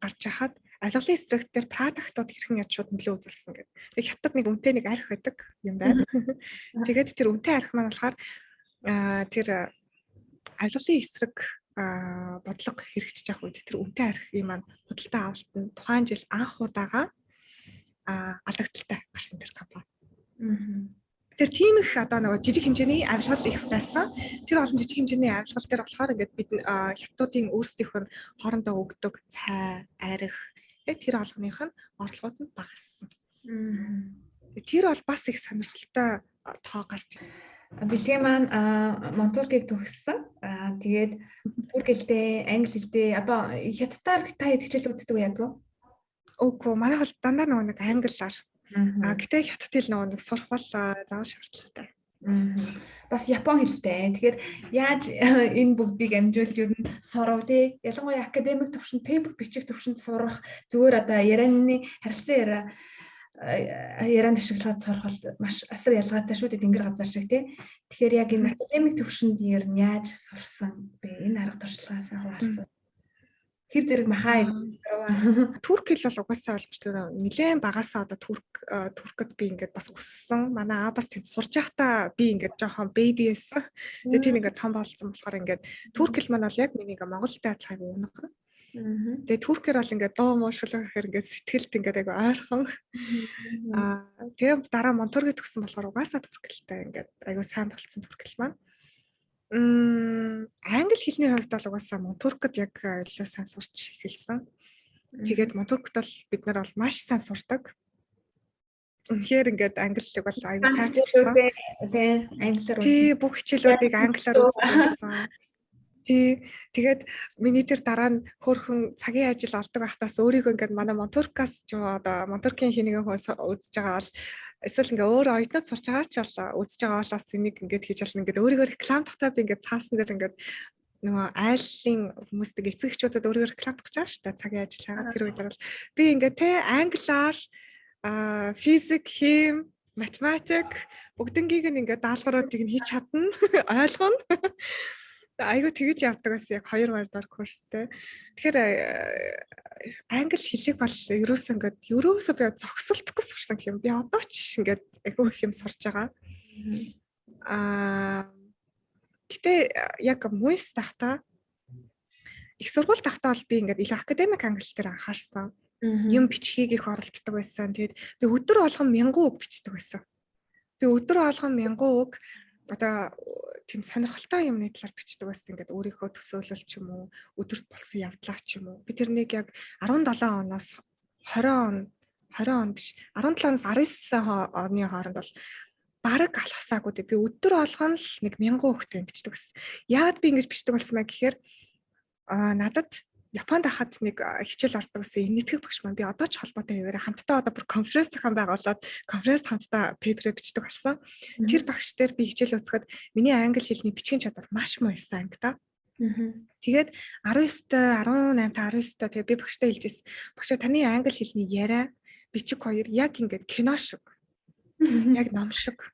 гарч хахад авилгалын эсрэг дээр продуктууд хэрхэн яд шууд нөлөө үзүүлсэн гэдэг. Тэг хятад нэг үнэтэй нэг арх байдаг юм байна. Тэгээд тэр үнэтэй арх маань болохоор тэр авилгалын эсрэг бодлого хэрэгжиж явах үед тэр үнэтэй архив маань худалдаа авалт нь тухайн жил анх удаага алдагдaltaй гарсан тэр компани. Тэр тийм их одоо нэг жижиг хэмжээний авилгал их байсан. Тэр олон жижиг хэмжээний авилгал дээр болохоор ингээд бид хятадуудын өөрсдийнх нь хоорондоо өгдөг цай, арх яг тэр олгоных нь орлогууд нь багассан. Тэр бол бас их сонирхолтой тоо гарч байна. Бэлгээ маань Монтуркийг төгссөн. Тэгээд турк хэлтэй, англи хэлтэй одоо хятадаар та хэд хичээл үздэг үү яг уу? Үгүй манай бол дандаа нэг англиар. Гэтэ хятад хэл нэг сурах бол заавал шаардлагатай. Бас япон хэлтэй. Тэгэхээр яаж энэ бүгдийг амжуулж ер нь сурав тий? Ялангуяа академик төвшөнд пейпер бичих төвшөнд сурах зүгээр одоо ярианы харилцан ярианд ашиглаад сурах бол маш асар ялгаатай шүү дээ тэнгэр газар шиг тий. Тэгэхээр яг энэ академик төвшөнд ер нь яаж сурсан бэ? Энэ арга туршлагаас хуваалцвал. Хэр зэрэг махаа турк хэл бол угаасаа ойлгомжтой. Нилээн багасаа одоо туркд би ингээд бас өссөн. Манай аа бас тэнд сурж байхдаа би ингээд жоохон бэби байсан. Тэгээ тийм ингээд том болсон болохоор ингээд турк хэл маань бол яг миний ингээд монголтай адилхан унах. Тэгээ туркээр бол ингээд доо муушлах гэхээр ингээд сэтгэлд ингээд айгу ойрхон. Тэгээ дараа Монтуркийг төгсөн болохоор угаасаа турк хэлтэй ингээд айгу сайн болцсон турк хэл маань. Англи хэлний хувьд бол угаасаа Монтуркд яг илүү сайн сурч эхэлсэн. Тэгээд Монтуркд бол бид нар бол маш сайн сурдаг. Үнэхээр ингээд англиг бол айгу сайн сурсан. Тий, англиар. Тий, бүх хичээлүүдийг англиар үзсэн. Тэгээд миний тэр дараа нь хөөрхөн цагийн ажил олдог байхдаас өөрийгөө ингээд манай Монтуркаас ч юм уу одоо Монтуркийн хийнэгэн хүн үзэж байгаа бол эсвэл ингээ өөр оюутнууд сурч байгаа ч бол үзэж байгаа болоос энийг ингээд хийж болно ингээд өөрийгөө реклам тогтоо би ингээд цаасан дээр ингээд нөгөө айлын хүмүүстэй эцэг эхчүүдэд өөрийгөө рекламдах гэж байгаа шүү дээ цагийн ажиллагаа тэр үед бол би ингээд те англиар физик, хим, математик бүгднгийг нь ингээд даалгавруудыг нь хийж чадна ойлгоно. Айгу тэгэж явдаг бас яг 2 дор курстэй. Тэгэхээр англи хэлийг бол ерөөсөө би зогсолтгүй сурсан юм. Би одоо ч ингээд айгу их юм сурж байгаа. Гэтэ яг муйс тахта их сургууль тахта бол би ингээд илүү академик англи дээр анхаарсан. Юм бичгийг их оролддог байсан. Тэгээд би өдөр болгон 1000 үг бичдэг байсан. Би өдөр болгон 1000 үг одоо тийм сонирхолтой юмны талаар бичдэг байсан. Ингээд өөрийнхөө төсөөлөл ч юм уу, өдөрт болсон явдлаа ч юм уу. Би тэрнийг яг 17 оноос 20 он биш 17-оос 19 оны хооронд бол бараг алхасаагүй дээ. Би өдөр болгоно л нэг 1000 хүүхдэд бичдэг байсан. Яагаад би ингэж бичдэг болсон мэ гэхээр надад Японд хахад нэг хичээл ордог гэсэн нийтгэх багш маань би одоо ч холбоотой яваараа хамтдаа одоо бүр конференц зохион байгуулад конференц хамтдаа пейпер бичдэг болсон. Тэр багш дээр би хичээл үзэхэд миний англи хэлний бичгийн чадвар маш муу байсан анги та. Тэгээд 19-т 18-т 19-т тэгээ би багштай хэлжсэн. Багш таны англи хэлний яриа бичиг хоёр яг ингээд кино шиг. Яг ном шиг.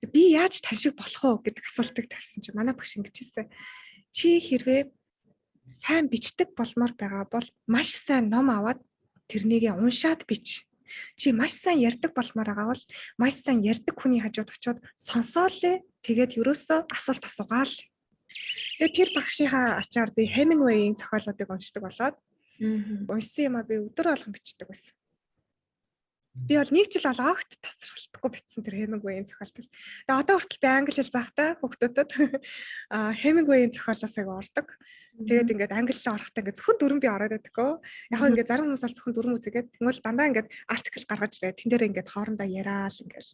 Би яаж тань шиг болох вэ гэдэг асуултыг тавьсан чинь манай багш ингэж хэлсэн. Чи хэрвээ сайн бичдэг болмоор байгаа бол маш сайн ном аваад тэрнийг уншаад бич. Чи маш сайн ярьдаг болмоор байгаа бол маш сайн ярьдаг хүний хажууд очиод сонсоолээ. Тэгээд ерөөсөө асуулт асуугаал. Тэгээд тэр багшийнхаа ачаар би Hemingway-ийн зохиолуудыг уншдаг болоод уншсан юм а би өдөр болгон бичдэг байсан. Би бол нэг жил болоо огт тасралтгүй бичсэн тэр Hemingway-ийн зохиол төр. Тэгээ одоо хүртэл би англи хэл заахтай хүүхдүүдэд Hemingway-ийн зохиолоос аяг ордог. Тэгээд ингээд англи руу орохдоо ингээд зөвхөн дүрэн би ороод байдаггүй. Яг хөө ингээд зарим хүмүүс бол зөвхөн дүрэн үзэгээд тэгвэл дандаа ингээд артикл гаргаж ирээ. Тэн дээр ингээд хоорондоо яриад ингээд.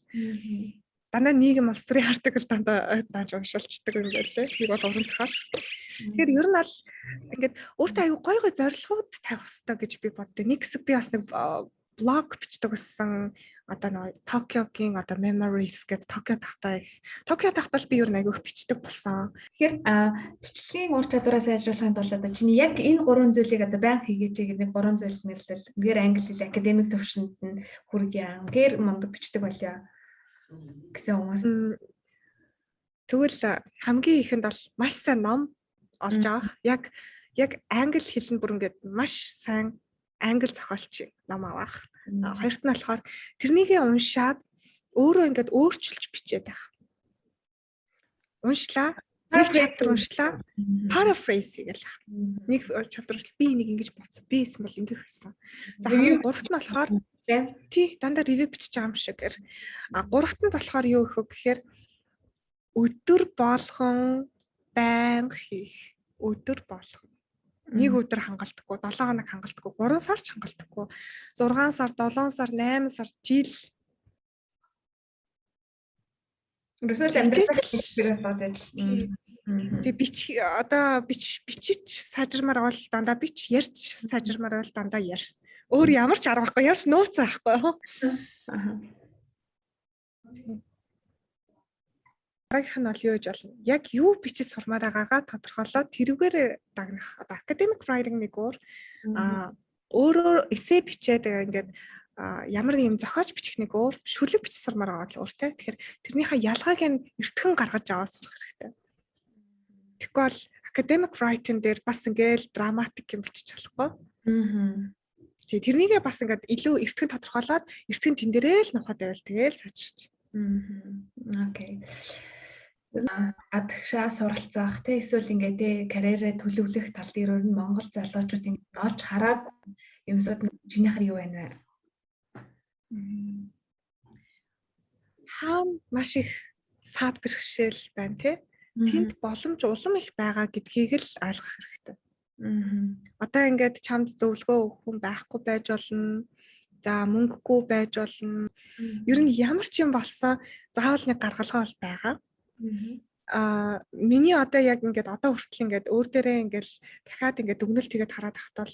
Дандаа нийгэм улс төрийн артикл дандаа дааж уншуулцдаг юм байна лээ. Би бол уран зохиол. Тэгэхээр ер нь бол ингээд өөртөө аягүй гой гой зорилгоуд тавих хэрэгтэй гэж би боддоо. Нэг хэсэг би бас нэг блог бичдэг байсан. Одоо Токиогийн одоо memories гэдэг Токио тахтал би ер нь аягүй бичдэг болсон. Тэгэхээр бичлэгийн ур чадвараа сайжруулахын тулд одоо чиний яг энэ гурван зүйлийг одоо байнга хийгээч гэдэг нэг гурван зүйл нэрлэл. Үнээр англи хэл академик төвшөнд нь хүргье. Үнээр мундаг бичдэг болёо гэсэн хүмүүс. Тэгвэл хамгийн ихэнд бол маш сайн ном олж авах. Яг англи хэл нь бүр ингээд маш сайн англи зохиолч ном авах. Хоёрт нь болохоор тэрнийгээ уншаад өөрөө ингээд өөрчилж бичээд байх. Уншлаа, нэг чаптер уншлаа, paraphrase хийгээл. Нэг чаптер уншлаа, би энийг ингэж бодсон, би эсвэл бол ингэж хэлсэн. За хамгийн гуравт нь болохоор дандаа ревю бичиж байгаа юм шиг. Гуравт нь болохоор юу гэхээр өдөр болгон байнга хийх. Өдөр болгон. Нэг өдөр хангалтдаггүй, 7 хоног хангалтдаггүй, 3 сар ч хангалтдаггүй, 6 сар, 7 сар, 8 сар, жил. Ерөөсөө амьдралаас болж ажил. Тэг бичиж сайжирмаар бол дандаа бич, ярьж сайжирмаар бол дандаа яар. Өөр ямар ч арга байхгүй, ямар ч нууц байхгүй. Дараагийнх нь бол юу гэж болно? Яг юу бичиж сурмаар байгаагаа тодорхойлоод тэрүүгээр дагнах. Одоо academic writing нэг өөрөө эссе бичээд ингээд ямар нэг юм зохиож бичих нэг өөр, шүлэг бичиж сурмаар байгаа л өөртэй. Тэгэхээр тэрнийхээ ялгааг нь эртхэн гаргаж аваад сурах хэрэгтэй. Тэгэхгүй бол academic writing дээр бас ингээд драматик юм бичиж болохгүй. Тэгээ тэрнийгээ бас ингээд илүү эртхэн тодорхойлоод эртхэн тэн дээрээ л нухад байвал тэгээл сайжирч. Окей. Адагшаа суралцах те эсвэл ингээд карьерээ төлөвлөх тал дээр нь Монгол залуучууд ингээд олж хараад юмсууд чинийхэр юу байна вэ? Хаана маш их саад бэрхшээл байна те. Тэнд боломж улам их байгаа гэдгийг л ойлгох хэрэгтэй. Одоо ингээд чамд зөвлөгөө өгөх хүн байхгүй байж болно. За мөнгөгүй байж болно. Ер нь ямар ч юм болсон заавал нэг гаргалгаа бол байгаа. Миний одоо яг ингээд одоо хүртэл ингээд өөр дээрээ ингээд дахиад ингээд дүгнэлт хийгээд хараад тахтал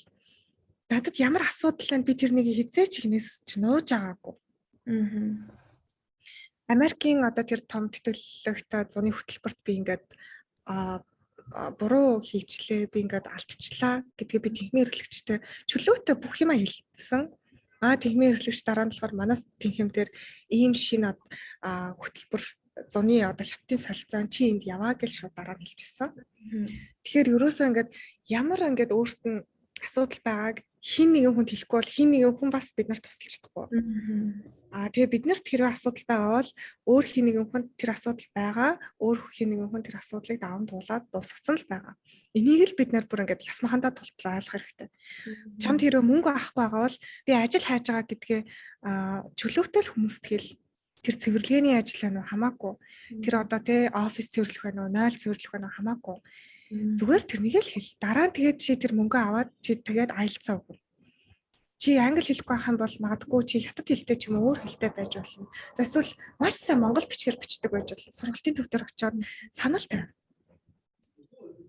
надад ямар асуудал байна би тэрнийг хизээч хинээс ч нууж байгаагүй. Америкийн одоо тэр том тэтгэлэгтэй зуны хөтөлбөрт би ингээд буруу хийчлээ би ингээд алдчихлаа гэдгээ би техникийн эрхлэгчтэй чөлөөтэй бүх юма хэлсэн. Техникийн эрхлэгч дараа нь болохоор манаас техникээр ийм шинэ хөтөлбөр зуны одоо хятадын солилцоон чи энд яваа гэж шууд дараа нь хэлчихсэн. Тэгэхээр ерөөсөө ингээд ямар ингээд өөрт нь асуудал байгааг хин нэгэн хүнд хэлэхгүй бол хин нэгэн хүн бас биднэрт тусалж чадахгүй. Тэгээ биднэрт хэрэг асуудал байгаа бол өөр хин нэгэн хүнд тэр асуудал байгаа, өөр хин нэгэн хүн тэр асуудлыг даван туулаад дуусгацсан л байгаа. Энийг л бид нар бүр ингээд ясмахандаа тултлаа ойлгох хэрэгтэй. Чамд хэрэг мөнгө авахгүй байгаа бол би ажил хайж байгаа гэдгээ чөлөөтэй л хүмүүст хэл. тэр цэвэрлэгээний ажил байна уу хамаагүй. Тэр одоо тий офис цэвэрлэх байна уу, нойл цэвэрлэх байна уу хамаагүй. Зүгээр тэрнийг л хэл. Дараа нь тэгээд чи тэр мөнгө аваад чи тэгээд аялцаа өгнө. Чи англи хэлэхгүй байх юм бол магадгүй чи хятад хэлтэй ч юм уу өөр хэлтэй байж болно. За эсвэл маш сайн монгол бичгээр бичдэг байж болно. Сургалтын төв дээр очиод санал тавь.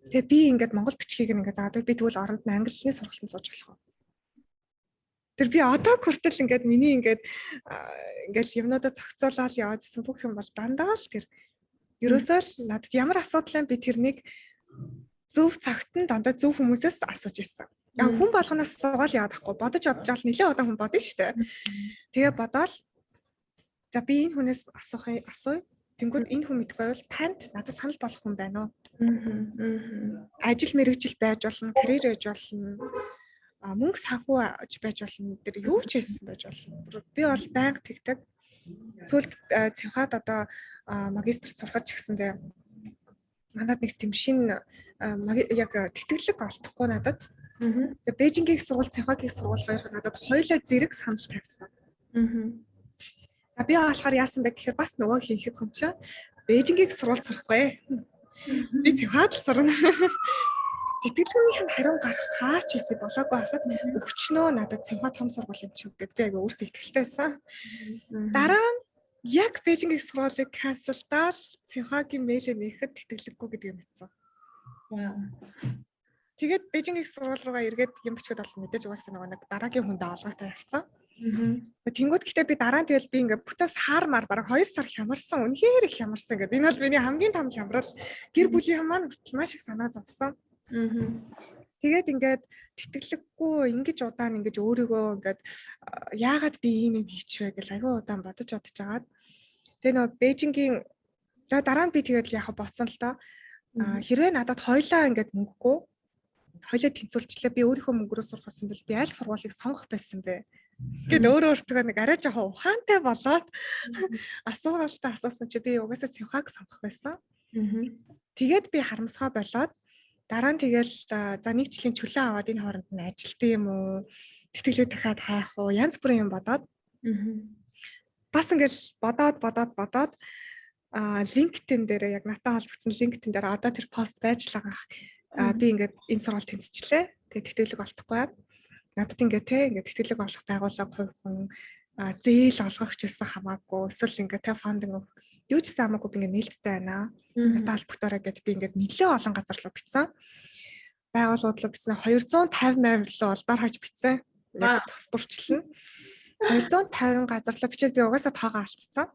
Тэгээ би ингээд монгол бичгийг ингээд заадаг би тэгвэл оронд нь англи хэлний сургалтанд сууж болох уу? Тэр би одоо хүртэл ингээд миний ингээд юмнуудаа зохицуулаад яваадсэн бүх юм бол дандаа л тэр ерөөсөө л надад ямар асуудал вэ би тэрнийг зөв цагт нь дандаа зөв хүмүүсээс асууж ирсэн. Яг хүн болгоноос асуугаал яваад ахгүй бодож бодож нэлээд удаан хүн бодно шүү дээ. Тэгээ бодоол за би энэ хүнээс асууя. Тэнгүүд энэ хүн мэдгүй бол танд надад санал болох хүн байна уу? Ажил мэргэжил байж болно, карьер байж болно. Мөнгө санхүүж байж болно. Тэр юу ч хийсэн байж болно. Би бол байнга тэгдэг. Сүүлд цэвхад одоо магистрт сурах гэсэндээ манад нэг тийм шин яг тэтгэлэг олдохгүй надад. Тэгээ Бээжингийн сургууль, Цэнхагийн сургууль хоёр надад хоёулаа зэрэг санал тавьсан. За би болохоор яасан бэ гэхээр бас нөгөө хийх хүн чинь Бээжингийн сургууль сурахгүй. Би Цэнхад л сурна. Тэтгэлгүүнийх нь хариу гарах хаач хийсэ болоогүй хахад өгчнөө надад Цэнхаа том сургууль юм чи гэдэг би айгаа өөртөө итгэлтэй байсан. Дараа нь яг Бээжингийн сургуулийг канселдаад Цэнхагийн мэйлээ нээхэд тэтгэлэггүй гэдгийг мэдсэн. Тэгээд Бээжингийн сургууль руугаа эргээд юм бичгээд олон мэдээж угаасаа нэг дараагийн хүндээ олгоотой явцсан. Тэнгүүд гэхдээ би дараа нь тэгэл би ингээд бүтэн сар мар бараг 2 сар хямарсан. Үнэхээр их хямарсан гэдэг. Энэ бол миний хамгийн том хямрал. Гэр бүлийн маань хүртэл маш их санаа зовсон. Тэгээд ингээд тэтгэлэггүй ингэж удаан ингэж өөрийгөө ингээд яагаад би ийм юм хийчихвэ гэж аягүй удаан бодож агаад. Тэгээ нөгөө Бээжингийн дараа нь би тэгээд яг боцсон л доо. Хэрвээ надад хоёлаа ингээд мөнгөгүй хоёлаа тэнцүүлчлээ би өөрийнхөө мөнгөрөө сурах гэсэн бол би аль сургуулийг сонгох байсан бэ? Гэт өөртөө нэг арай жоохон ухаантай болоод асуултаа асуусан чи би угаасаа Цэнхааг сонгох байсан. Тэгээд би харамсгаа болоод дараа нь тэгэл за нэг жилийн чөлөө аваад энэ хооронд нь ажилтсан юм уу? Тэтгэлээ дахиад хайх уу? Янз бүрийн юм бодоод. Бас ингээл бодоод LinkedIn дээр яг натаа холбогдсон LinkedIn дээр одоо тэр пост байж л байгаа. Би ингээд энэ сургалт тэнцвчлээ. Тэгээд тэтгэлэг олдохгүй байна. Надад ингээд ингээд тэтгэлэг олох байгууллага хувь хүн зээл олгох ч гэсэн хамаагүй. Эсвэл ингээд фандинг юу ч гэсэн хамаагүй би ингээд нээлттэй байна. Натаа холбогдороо гэдэг би ингээд нэлээд олон газар руу бичсэн. Байгууллагууд руу бичсэн 250 руу олдоор хаж бичсэн. Яг тус бүрчлэн 250 газар руу бичээд би угаасаа тоогоо алдсан.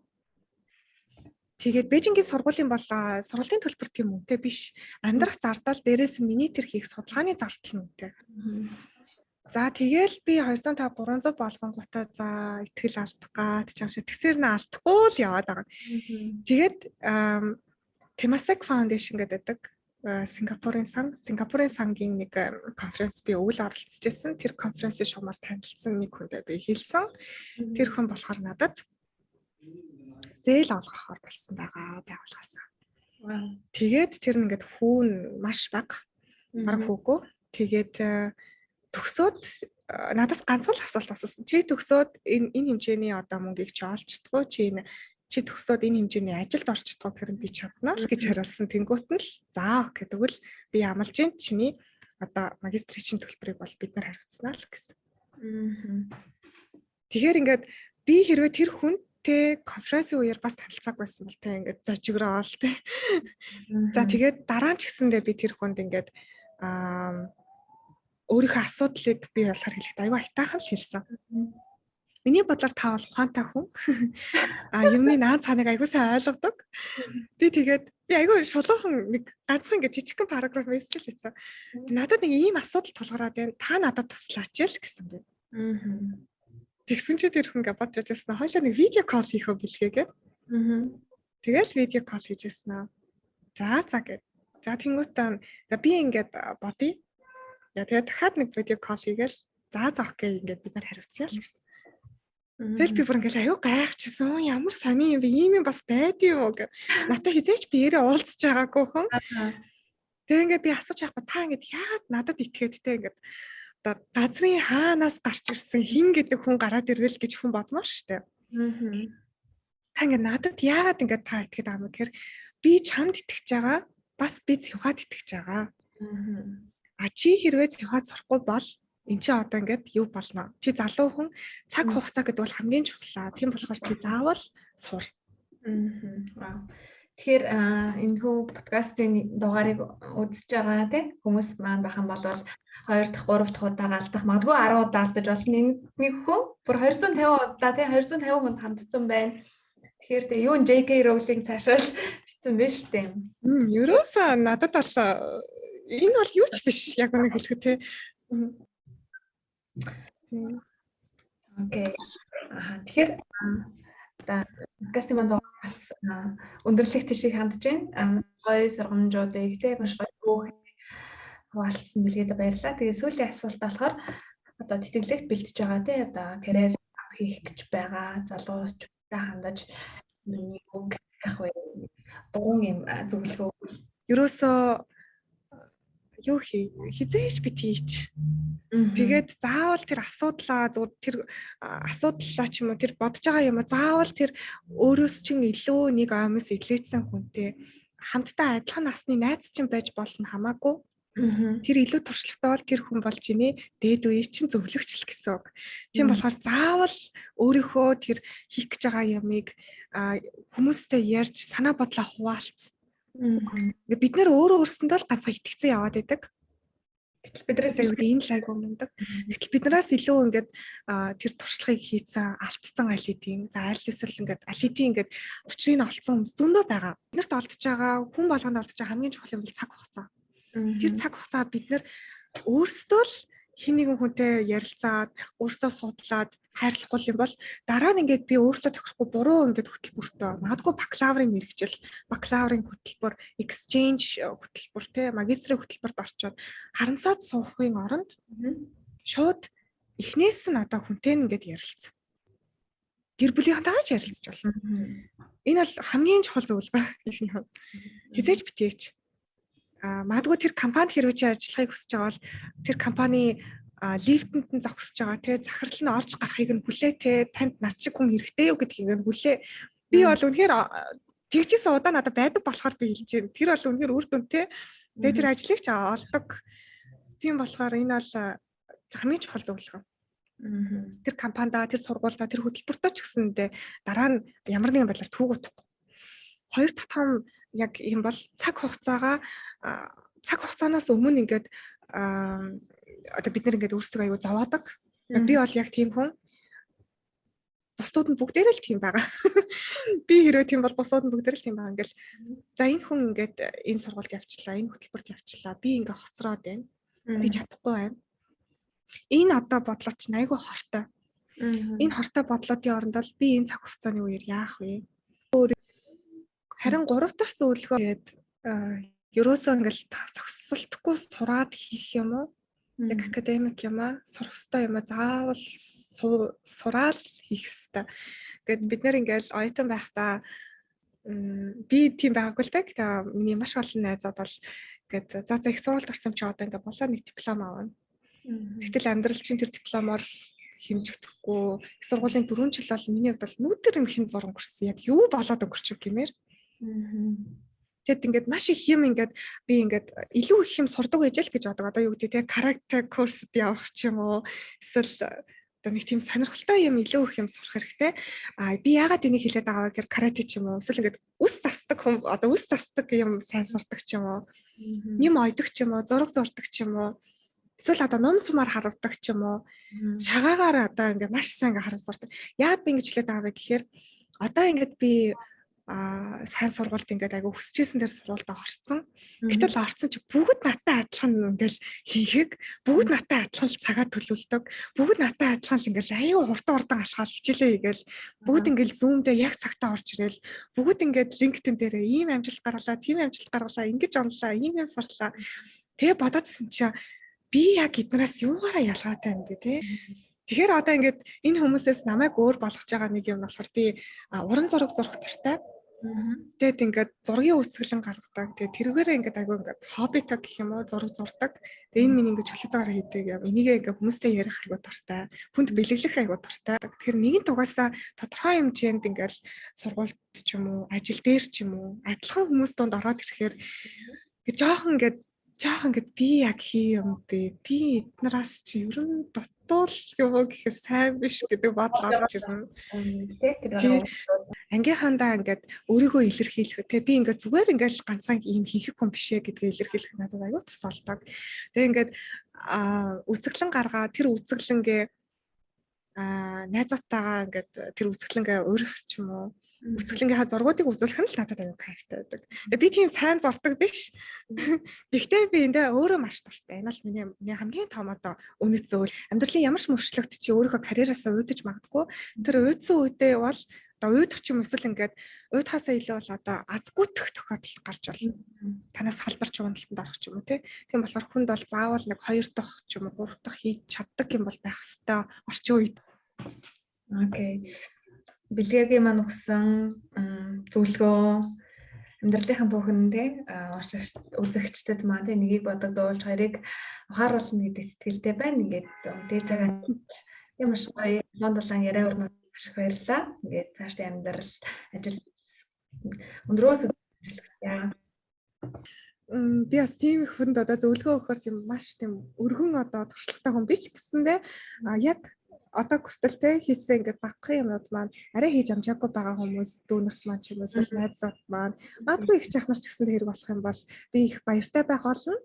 Тэгээд Бээжингийн сургуулийн бол сургалтын төлбөр тийм үнэтэй биш. Амьдрах зардал дээрээс миний тэр хийх судалгааны зардал нь үнэтэй. За тэгээл би 250 300 болгонгуудаа за итгэл алдах гад ч юм шиг тэгсэр нь алдахгүй л яваад байгаа. Тэгээд Temasek Foundation гэдэг Сингапурын сангийн нэг конференц би өвөл оролцож байсан. Тэр конференцийн шугамар танилцсан нэг хүндээ би хэлсэн. Тэр хүн болохоор надад зээл олгохоор болсон байгаа байгууллагаас. Тэгээд тэр нэгэд хүүн маш бага. Бараг хүүгөө. Тэгээд төгсөөд надаас ганцхан асуулт асуусан. Чи төгсөөд энэ хэмжээний одоо мөнгийг чи олж чадахгүй чи төгсөөд энэ хэмжээний ажилд орж чадахгүй гэхээр би чадна л гэж хариулсан. Тэнгуут нь л за окей тэгвэл би амлаж ин чиний одоо магистрийн чинь төлбөрийг бол бид нар хариуцнаа л гэсэн. Тэгэхээр ингээд би хэрвээ тэр хүн конференцийн үеэр бас танилцааг байсан бол ингээд зожигроол тэ. За тэгээд дараа нь ч гэсэндээ би тэр хүнд ингээд өөрийнхөө асуудлыг би болохоор хэлэхэд аюу айтаахан л хэлсэн. Миний бодлоор та бол ухаантай хүн. Юмны наа цааныг аюу сайн ойлгодог. Би аюу шулуухан нэг ганцхан ингээд жижигхэн параграф мессеж хийсэн. Надад нэг ийм асуудал тулгараад байна. Та надад туслаач л гэсэн бэ. Тэгсэн чи тэр хүн ингээд бодож байсан. Хойшоо нэг видео кол хийх үү бэлгээгээ. Тэгэл видео кол хийжсэн. За гэд. За тэнгуутаа би ингээд бодъё. Яа тэгээд дахиад нэг видео кол хийгээл за окей ингээд бид нар хариуцъя л гэсэн. Тэгэл би бүр ингээд аюу гайхчихсан. Ямар сони юм бэ? Ийм юм бас байдığım уу гэ. Натаа хизээч би ярээ уулзж байгаагүй хүн. Тэгээ ингээд би асууж яахгүй та ингээд яагаад надад итгээдтэй ингээд одоо газрын хаанаас гарч ирсэн хин гэдэг хүн гараад ирвэл гэж хүн бодмоо штэ. Та та ингээд надад яагаад ингээд та итгэдэг байгаа юм бэ гэхээр би чамд итгэж байгаа, бас би Цэвхад итгэж байгаа. А чи хэрвээ Цэвхад сурахгүй бол эн чинь одоо ингээд юу болно? Чи залуу хүн цаг хугацаа гэдэг бол хамгийн чухал. Тийм болохоор чи заавал сур. Тэгэхээр энэ хүү подкастын дугаарыг үзэж байгаа тийм хүмүүс маань бахан бол 2 дахь 3 дахь удаа алдах, магадгүй 10 удаа алдаж болно. Нэг хүн бүр 250 удаа тийм 250 хүнд хандсан байна. Тэгэхээр тэгээ юу J.K. Rowling цаашаа бичсэн биш үү? Ерөөсөө надад бол энэ бол юу ч биш. Яг үнэ хэлэхэд тийм. Окей. Тэгэхээр подкастын манд бас өндөрлөх тийшийг хандж байна. Гоё сургамжуудыг тийм маш гоё хуваалцсан билгээд баярлалаа. Тэгээ сүүлийн асуулт болохоор одоо тэтгэлэгт бэлтэж байгаа тийм одоо карьер хийх гэж байгаа залуучуудтай хандаж нэг үг яг вэ? Дуун юм зөвлөгөө. Ерөөсөө юу хизээч бит хийч. Тэгээд заавал тэр асуудлаа зүгээр тэр асуудлаа ч юм уу тэр бодож байгаа юм заавал тэр өөрөөс чинь илүү нэг амс илээсэн хүнтэй хамтдаа адилхан насны найз чинь байж болно хамаагүй. Тэр илүү туршлагатай бол тэр хүн бол чиний дээд үеийн чинь зөвлөгч л гэсэн үг. Тийм болохоор заавал өөрийнхөө тэр хийх гэж байгаа ямыг хүмүүстэй ярьж санаа бодлоо хуваалц. Бид нэр өөрөө өөрсөндөө л ганцхан итгэцэн яваад байдаг. Гэтэл биднээс энэ лайг өмнөдөг. Гэтэл биднээс илүү ингээд тэр туршлагыг хийцэн алдсан аль хэдийн. За аль эсвэл ингээд аль хэдийн ингээд учрыг олцсон хүмүүс зөндөө байгаа. Биднэрт олдож байгаа хүн болгонд олдож байгаа хамгийн чухал юм бол цаг хугацаа. Тэр цаг хугацаа бид нэр өөрсдөө л хин нэгэн хүнтэй ярилцаад өөрсдөө судлаад хайрлахгүй юм бол дараа нь ингээд би өөртөө тохирохгүй буруу ингээд хөтөлбөртөө магадгүй бакалаврын мэргэжил, бакалаврын хөтөлбөр, exchange хөтөлбөр те магистрийн хөтөлбөрт орчоод харамсаад суухын оронд шууд эхнээс нь одоо хүнтэй ингээд ярилцсан. Гэр бүлийнхэнтэйгээ ч ярилцж болно. Энэ бол хамгийн чухал зүйл ба ихний хувьд. Хизээч битээч. Магадгүй тэр компанид хэрвээ чи ажиллахыг хүсэж байгаа бол тэр компани лифтэнд нь зогсож байгаа те захирал нь орж гарахыг нь хүлээ те танд над шиг хүн хэрэгтэй юу гэдгийг нь хүлээ. Би бол үнэхээр тэгчээсээ удаа надад байдаг болохоор би хэлж байна. Тэр бол үнэхээр үр дүнтэй. Тэгээ тэр ажлыг ч олдог. Тийм болохоор энэ бол хамгийн чухал зөвлөгөө. Тэр компанида, тэр сургуульда, тэр хөтөлбөртөө ч гэсэндээ дараа нь ямар нэгэн байдлаар түүг утахгүй. Хоёр дахь том яг юм бол цаг хугацаанаас өмнө ингээд одоо бид нэр ингээд өөрсдөө аюу зовоодаг. Би бол яг тийм хүн. Бусдууд нь бүгдээрээ л тийм байгаа. Би хэрвээ тийм бол бусдууд нь бүгдээрээ л тийм байгаа. Ингээл за энэ хүн ингээд энэ сургуульд явчлаа, энэ хөтөлбөрт явчлаа. Би ингээд хоцроод байна. Би чадахгүй байна. Энэ одоо бодлоо чинь айгүй хортой. Энэ хортой бодлоодын оронд бол би энэ цаг хугацааны үеэр яах вэ? Харин 3 дахь зөвлөгөө гээд ерөөсөө ингээл зогсолтгүй сураад хийх юм уу? Яг академик юм аа, сурах ёстой юм аа, заавал сураал хийх ёстой. Гэт бид нэр ингээл оюутан байхдаа би тийм байгаагүй л дээ. Миний маш олон найзууд бол ингээд за их сургуульд орсон чи одоо ингээд болоо нэг диплом авна. Тэгтэл амьдрал чинь тэр дипломоор хэмжигдэхгүй. Их сургуулийн 4 жил бол миний хувьд бол нүдэр юм хин зураг өнгөрсөн. Яг юу болоод өнгөрчих гэмээр. Тэгэд ингээд маш их юм ингээд би ингээд илүү их юм сурдаг байж л гэж бодог. Одоо юу гэдэг те каратэ курсд явах ч юм уу. Эсвэл одоо нэг тийм сонирхолтой юм илүү их юм сурах хэрэгтэй. Би яагаад энийг хэлээд байгаа вэ гэхээр каратэ ч юм уу. Эсвэл ингээд үс засдаг хүн одоо үс засдаг юм сайн сурдаг ч юм уу. Юм ойдог ч юм уу, зураг зурдаг ч юм уу. Эсвэл одоо ном сумаар харуулдаг ч юм уу. Шагаагаар одоо ингээд маш сайн ингээд харуулж сурдаг. Яагаад би ингэж хэлээд байгаа вэ гэхээр одоо ингээд би сайн сургуульд ингээд айгу хүсчихсэн дээр сургуультай орсон. Гэтэл орсон чи бүгд надтай адилхан ингээл хийхэг, бүгд надтай адилхан цагаа төлөвлөдөг, бүгд надтай адилхан ингээл аюу хурдан ашгаал хичээлээ хийгээл, бүгд ингээл Zoom дээр яг цагтаа орж ирэл, бүгд ингээд LinkedIn дээр ийм амжилт гаргалаа, тийм амжилт гаргалаа, ингэж онлоо, ийм юм сурлаа. Тэгээ бодоодсэн чи би яг эднээс юугаараа ялгаатай юм бэ те? Тэгэхээр одоо ингээд энэ хүмүүсээс намайг өөр болгож байгаа нэг юм болохоор би уран зураг зурх дуртай. Тэгээд ингээд зургийн үүсгэлэн гаргадаг. Тэгээд тэрүүгээр ингээд айгүй ингээд хоббитой гэх юм уу зураг зурдаг. Тэгээд энэ минь ингээд чөлөө цагаар хийдэг юм. Энийгээ ингээд хүмүүстэй ярих айгүй дуртай. Хүнд бэлэглэх айгүй дуртай. Тэгэхээр нэгэн тугаасаа тодорхой хэмжээнд ингээд сургуульд ч юм уу, ажил дээр ч юм уу, адилхан хүмүүс донд ороод ирэхээр ингээд жоохон ингээд би яг хий юм бэ. Би эднээс чи ерөн дутуул юм уу гэхээ сайн биш гэдэг бодол орж ирнэ. Ангийнхандаа ингээд өөрийгөө илэрхийлэх. Тэгээ би ингээд зүгээр ингээд ганцхан ийм хийх хүн биш ээ гэдгээ илэрхийлэх надад аюу тусалдаг. Тэгээ ингээд үзэглэн гаргаа тэр үзэглэнгээ найзаатайгаа ингээд тэр үзэглэнгээ өөрөх ч юм уу үзэглэнгийнхаа зургуудыг үзүүлэх нь л надад аюу кайфтай байдаг. Би тийм сайн зурдаг биш. Гэхдээ би эндээ өөрөө маш дуртай. Энэ бол миний хамгийн том одоо үнэт зүйл. Амьдралын ямар ч мөрчлөгт чи өөрийнхөө карьераасаа уйдаж магадгүй. Тэр уйдсан үедээ бол одоо уйдах ч юм эсвэл ингээд уйдахаасаа илүү бол одоо азгүйдэх тохиолдол гарч болно. Танаас салбарч уналтанд орох ч юм уу тийм болохоор хүнд бол заавал нэг 2 дахь ч юм уу 3 дахь хийж чаддаг юм бол байх хэвээр орчин үед. Окей. Бэлгээгийн маань өгсөн зөвлөгөө амьдралынхаа түүхэнд үзэгчдэд маань тэ нэгийг бодогдуулж хоёрыг ухааруулна гэдэг сэтгэлтэй байна. Ингээд дээд цагаан тийм маш гоё лондон яриа өрнөд маш их баярлалаа. Ингээд цаашдын амьдрал ажил өндрөөс ажиллая. Би бас тийм их хүнд одоо зөвлөгөө өгөхөр тийм маш тийм өргөн одоо туршлагатай хүн биш гэсэндээ яг одоо хүртэл те хийсэн ингээд багахан юмнууд маань арай хийж амжаагүй байгаа хүмүүс дүүнерт маань ч юм уу эсвэл найзууд маань магадгүй их чахнар ч гэсэн хэрэг болох юм бол би их баяртай байх болно.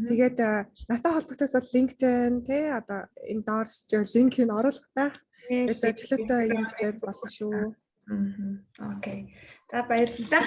Тэгээд натаа холбогдсоос бол LinkedIn те одоо энэ доорч линкийг оруулах байх. Тэгээд ажлаатай юм бичээд болно шүү. Окей. За баярлалаа.